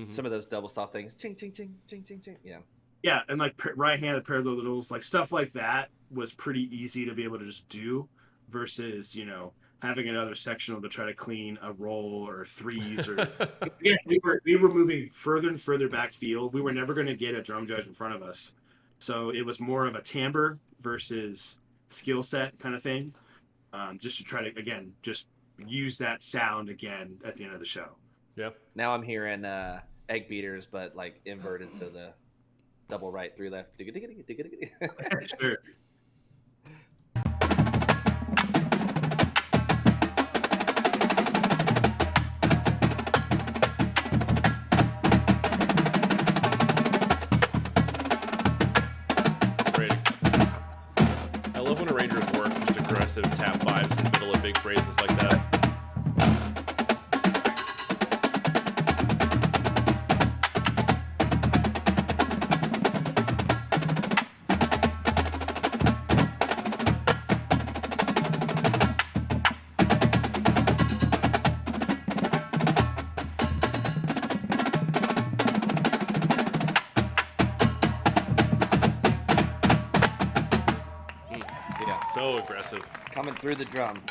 Some of those double stop things. Ching, ching, ching, ching, ching, ching. Yeah. Yeah, and like right-handed parallel littles, like stuff like that was pretty easy to be able to just do versus, having another sectional to try to clean a roll or threes or again, we were moving further and further back field. We were never going to get a drum judge in front of us. So it was more of a timbre versus skill set kind of thing. Just to try to, again, just use that sound again at the end of the show. Yeah. Now I'm hearing egg beaters, but like inverted, so the double right, 3 left. Sure. I love when arrangers work just aggressive tap 5s in the middle of big phrases like that. So aggressive. Coming through the drum.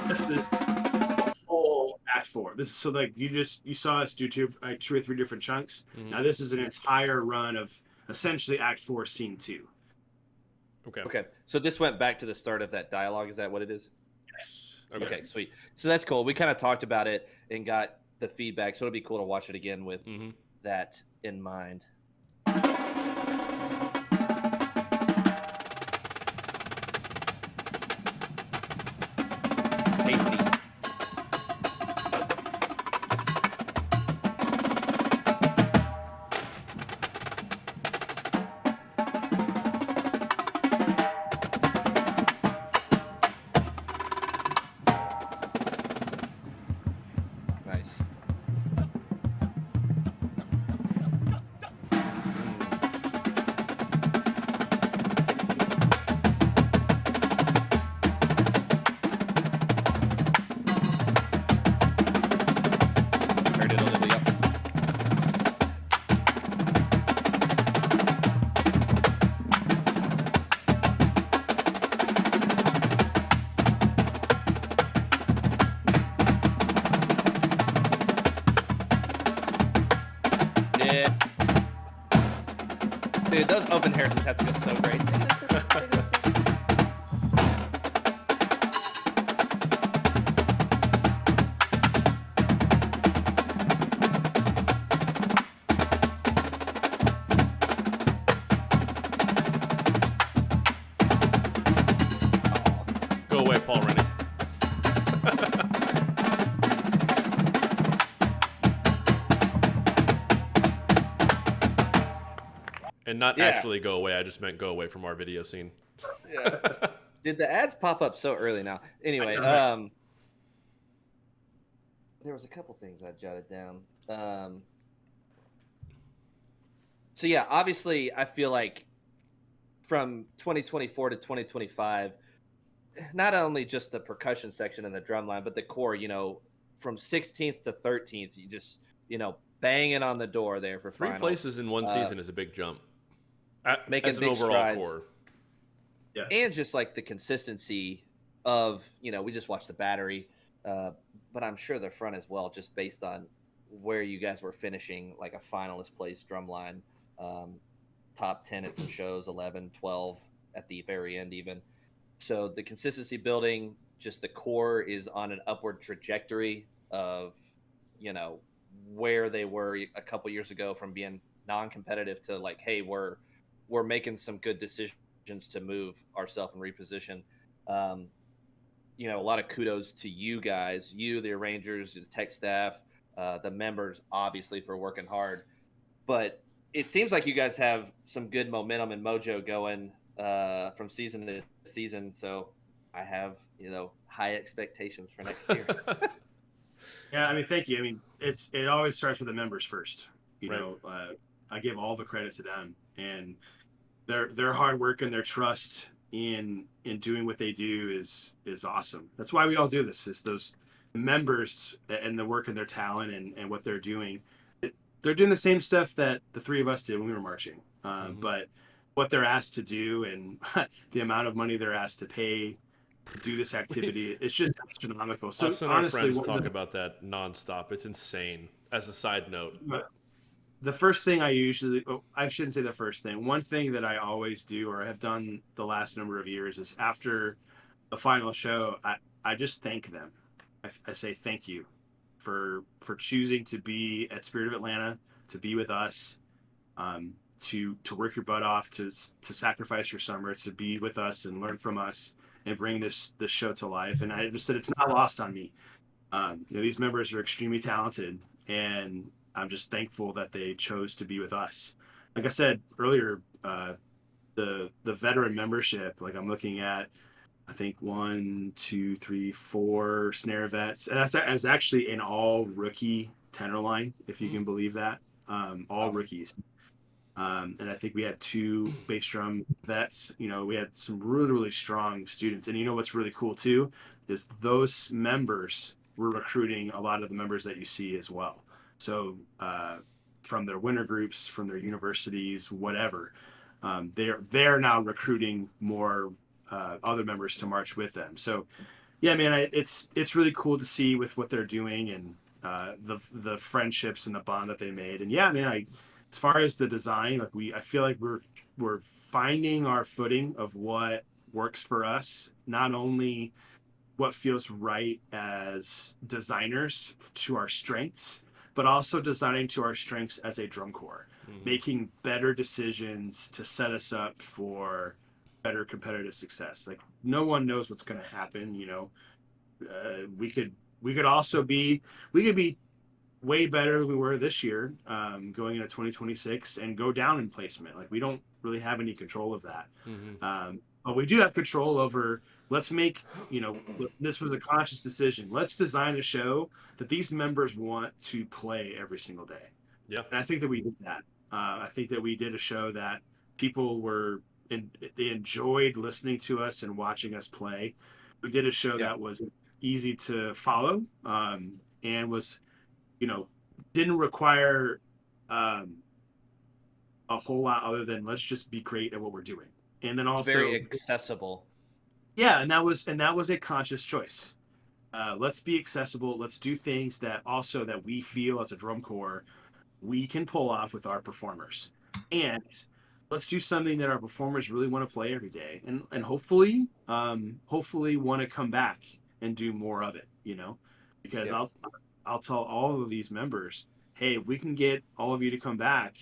This is whole Act 4. This is so like you saw us do 2 or 3 different chunks. Mm-hmm. Now this is an entire run of essentially Act 4, Scene 2. Okay. So this went back to the start of that dialogue. Is that what it is? Yes. Okay, sweet. So that's cool. We kind of talked about it and got the feedback. So it'll be cool to watch it again with that in mind. Dude, those open inheritance hats feel so great. Go away, Paul Rennie. And not actually go away. I just meant go away from our video scene. Yeah. Did the ads pop up so early now? Anyway, there was a couple things I jotted down. So yeah, obviously I feel like from 2024 to 2025, not only just the percussion section and the drum line, but the core, you know, from 16th to 13th, you just, you know, banging on the door there for 3 finals. places in one season is a big jump. Making as an big overall strides. core. Yeah. And just like the consistency of, you know, we just watched the battery, but I'm sure the front as well, just based on where you guys were finishing, like a finalist place drumline, top 10 at some shows, 11, 12 at the very end even. So the consistency building, just the core is on an upward trajectory of, you know, where they were a couple years ago from being non-competitive to like, hey, we're making some good decisions to move ourselves and reposition. You know, a lot of kudos to you guys, you, the arrangers, the tech staff, the members, obviously, for working hard. But it seems like you guys have some good momentum and mojo going from season to season. So I have, you know, high expectations for next year. Yeah, I mean, thank you. I mean, it always starts with the members first. You Right. know, I give all the credit to them and their hard work and their trust in doing what they do is awesome. That's why we all do this. Is those members and the work and their talent and what they're doing. They're doing the same stuff that the 3 of us did when we were marching, but what they're asked to do and the amount of money they're asked to pay to do this activity, it's just astronomical. So Us and honestly, our friends talk about that nonstop. It's insane. As a side note, the first thing I shouldn't say the first thing. One thing that I always do or have done the last number of years is after the final show, I just thank them. I say thank you for choosing to be at Spirit of Atlanta, to be with us, to work your butt off, to sacrifice your summer, to be with us and learn from us and bring this show to life. And I just said it's not lost on me. These members are extremely talented, and I'm just thankful that they chose to be with us. Like I said earlier, the veteran membership, like I'm looking at, I think 1, 2, 3, 4 snare vets, and that's actually an all rookie tenor line, if you can believe that, all rookies. And I think we had 2 bass drum vets. We had some really, really strong students. And what's really cool too is those members were recruiting a lot of the members that you see as well. So from their winter groups, from their universities, whatever, they're now recruiting more other members to march with them. So yeah, man, it's really cool to see with what they're doing and the friendships and the bond that they made. And yeah, man, as far as the design, I feel like we're finding our footing of what works for us, not only what feels right as designers to our strengths, but also designing to our strengths as a drum corps, making better decisions to set us up for better competitive success. Like no one knows what's going to happen. We could also be way better than we were this year, going into 2026, and go down in placement. Like we don't really have any control of that. But we do have control over, let's make, this was a conscious decision. Let's design a show that these members want to play every single day. Yeah. And I think that we did that. I think that we did a show that people they enjoyed listening to us and watching us play. We did a show that was easy to follow, and was, didn't require a whole lot other than let's just be great at what we're doing. And then also very accessible. Yeah, and that was a conscious choice. Let's be accessible. Let's do things that we feel as a drum corps we can pull off with our performers. And let's do something that our performers really want to play every day, and hopefully want to come back and do more of it, because I'll tell all of these members, hey, if we can get all of you to come back,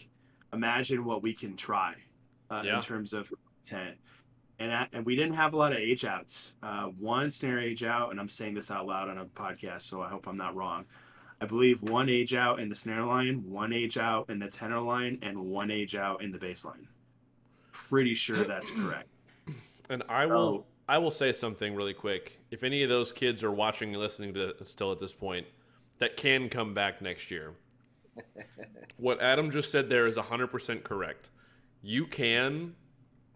imagine what we can try in terms of content. And we didn't have a lot of age outs. One snare age out, and I'm saying this out loud on a podcast, so I hope I'm not wrong. I believe 1 age out in the snare line, 1 age out in the tenor line, and 1 age out in the bass line. Pretty sure that's correct. And I will say something really quick. If any of those kids are watching and listening to still at this point, that can come back next year. What Adam just said there is 100% correct. You can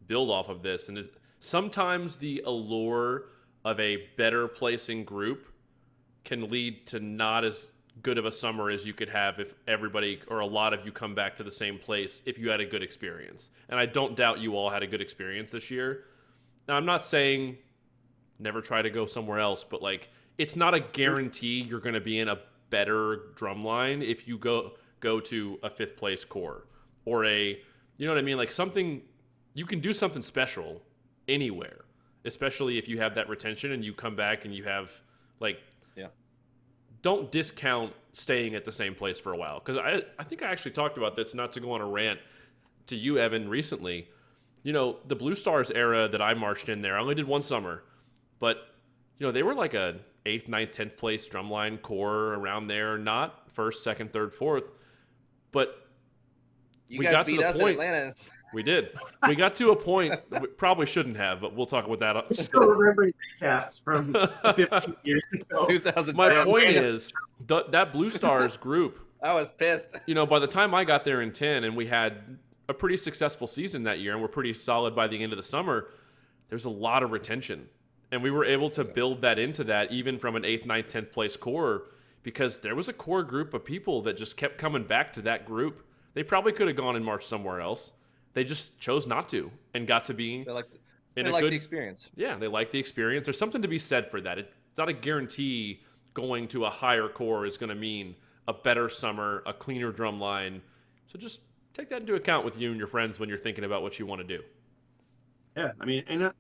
build off of this, and sometimes the allure of a better placing group can lead to not as good of a summer as you could have if everybody or a lot of you come back to the same place if you had a good experience. And I don't doubt you all had a good experience this year. Now, I'm not saying never try to go somewhere else, but it's not a guarantee you're going to be in a better drum line if you go to a 5th place corps or you know what I mean? Something, you can do something special anywhere, especially if you have that retention and you come back and you have don't discount staying at the same place for a while. Because I think I actually talked about this, not to go on a rant to you, Evan, recently. The Blue Stars era that I marched in there, I only did 1 summer, but they were like a 8th, 9th, 10th place drumline corps around there, not 1st, 2nd, 3rd, 4th. But we got to the point. In Atlanta. We did. We got to a point we probably shouldn't have, but we'll talk about that. I'm still remembering recaps from 15 years ago. 2010. My point is that Blue Stars group. I was pissed. By the time I got there in 10, and we had a pretty successful season that year, and we're pretty solid by the end of the summer. There's a lot of retention, and we were able to build that into that, even from an 8th, 9th, 10th place corps, because there was a core group of people that just kept coming back to that group. They probably could have gone and marched somewhere else. They just chose not to and got to be They like the experience. Yeah, they like the experience. There's something to be said for that. It's not a guarantee going to a higher core is going to mean a better summer, a cleaner drum line. So just take that into account with you and your friends when you're thinking about what you want to do. Yeah, I mean, and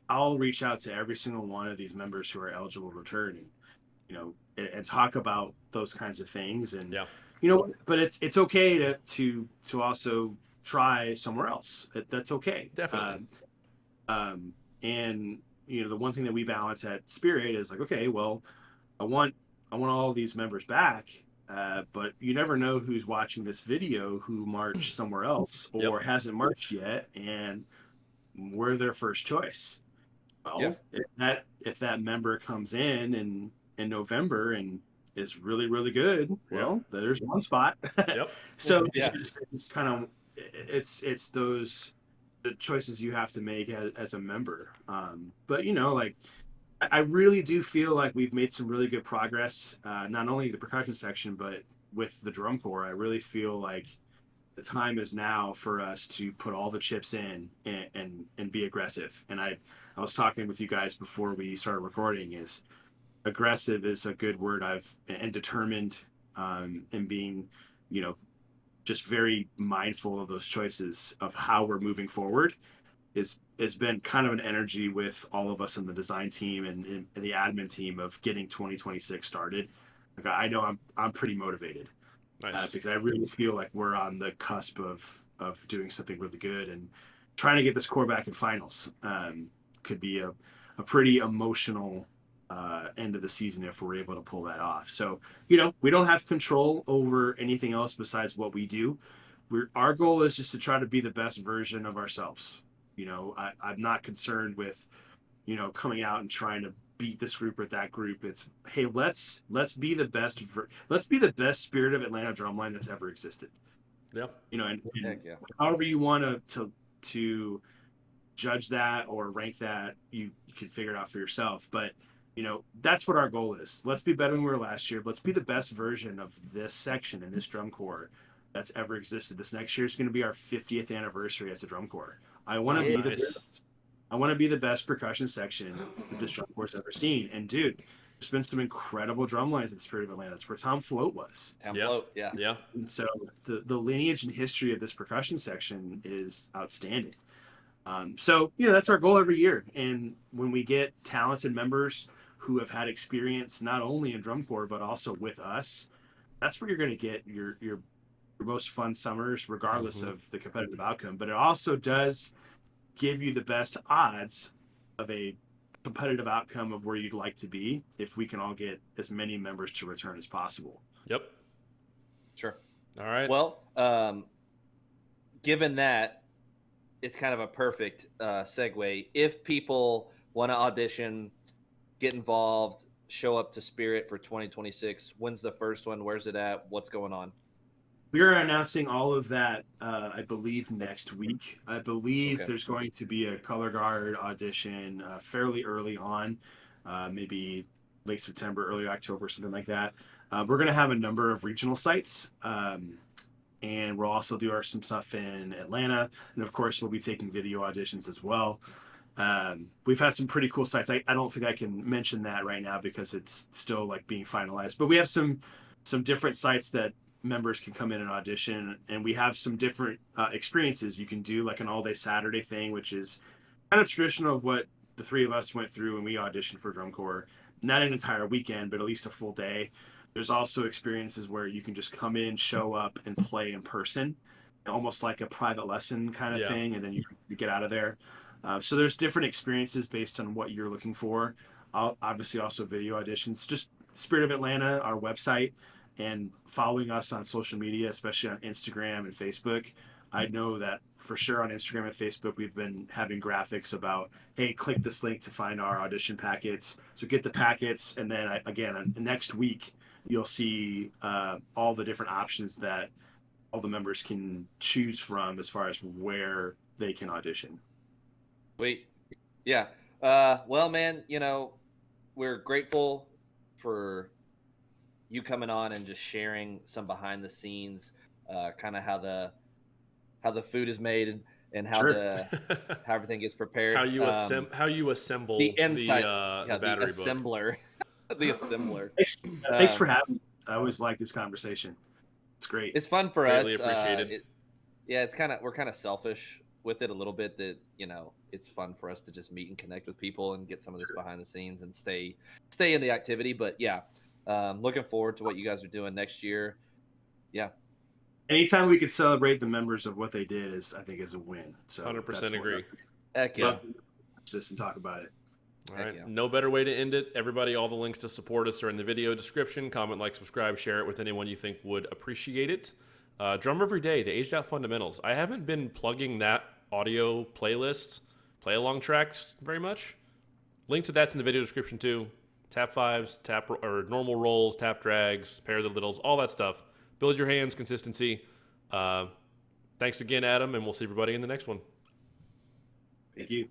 I'll reach out to every single one of these members who are eligible to return, and and talk about those kinds of things. And but it's okay to also try somewhere else. That's okay. Definitely. And the one thing that we balance at Spirit is like, okay, well, I want all these members back, but you never know who's watching this video who marched somewhere else or hasn't marched yet, and we're their first choice. Well, if that member comes in November and is really, really good, well, there's one spot. So it's kind of it's those the choices you have to make as a member. But like, I really do feel like we've made some really good progress, not only the percussion section, but with the drum corps. I really feel like the time is now for us to put all the chips in and be aggressive. And I was talking with you guys before we started recording, is aggressive is a good word and determined, and being, just very mindful of those choices of how we're moving forward has been kind of an energy with all of us in the design team and the admin team of getting 2026 started. Like, I know I'm pretty motivated. Nice. Because I really feel like we're on the cusp of doing something really good, and trying to get this core back in finals could be a pretty emotional end of the season if we're able to pull that off. So, we don't have control over anything else besides what we do. Our goal is just to try to be the best version of ourselves. I'm not concerned with, coming out and trying to beat this group or that group. It's, hey, let's be the best. Let's be the best Spirit of Atlanta drumline that's ever existed. Yeah. And however you want to judge that or rank that, you can figure it out for yourself. But that's what our goal is. Let's be better than we were last year. Let's be the best version of this section and this drum corps that's ever existed. This next year is going to be our 50th anniversary as a drum corps. I want to be the best. I want to be the best percussion section that this drum corps ever seen. And dude, there's been some incredible drum lines in the Spirit of Atlanta. That's where Tom Float was. Float, yeah. And so the lineage and history of this percussion section is outstanding. So that's our goal every year. And when we get talented members who have had experience not only in drum corps but also with us, that's where you're going to get your most fun summers, regardless of the competitive outcome. But it also does give you the best odds of a competitive outcome of where you'd like to be if we can all get as many members to return as possible. Yep. Sure. All right. Well, given that, it's kind of a perfect segue. If people want to audition, get involved, show up to Spirit for 2026, when's the first one? Where's it at? What's going on? We are announcing all of that, I believe, next week. I believe there's going to be a color guard audition fairly early on, maybe late September, early October, something like that. We're going to have a number of regional sites, and we'll also do some stuff in Atlanta. And, of course, we'll be taking video auditions as well. We've had some pretty cool sites. I don't think I can mention that right now because it's still being finalized. But we have some different sites that members can come in and audition, and we have some different experiences. You can do an all-day Saturday thing, which is kind of traditional of what the three of us went through when we auditioned for drum corps. Not an entire weekend, but at least a full day. There's also experiences where you can just come in, show up, and play in person, almost like a private lesson kind of thing, and then you get out of there. So there's different experiences based on what you're looking for. Obviously also video auditions. Just Spirit of Atlanta, our website, and following us on social media, especially on Instagram and Facebook. I know that for sure on Instagram and Facebook, we've been having graphics about, hey, click this link to find our audition packets. So get the packets. And then again, next week, you'll see all the different options that all the members can choose from as far as where they can audition. Sweet. Yeah. Well, man, we're grateful for you coming on and just sharing some behind the scenes, kind of how the food is made and how how everything gets prepared. How you assemble the inside, the battery assembler. The assembler. Thanks for having me. I always like this conversation. It's great. It's fun for Greatly us. Appreciated. We're kind of selfish with it a little bit that, you know, it's fun for us to just meet and connect with people and get some of this behind the scenes and stay in the activity. But yeah, looking forward to what you guys are doing next year. Yeah. Anytime we could celebrate the members of what they did I think is a win. So 100% agree. Heck yeah. This and talk about it. All right. Yeah. No better way to end it. Everybody, all the links to support us are in the video description. Comment, like, subscribe, share it with anyone you think would appreciate it. Drum Every Day, the Aged Out Fundamentals. I haven't been plugging that audio playlist, play-along tracks very much. Link to that's in the video description too. Tap fives, or normal rolls, tap drags, pair the littles, all that stuff. Build your hands, consistency. Thanks again, Adam, and we'll see everybody in the next one. Thank you.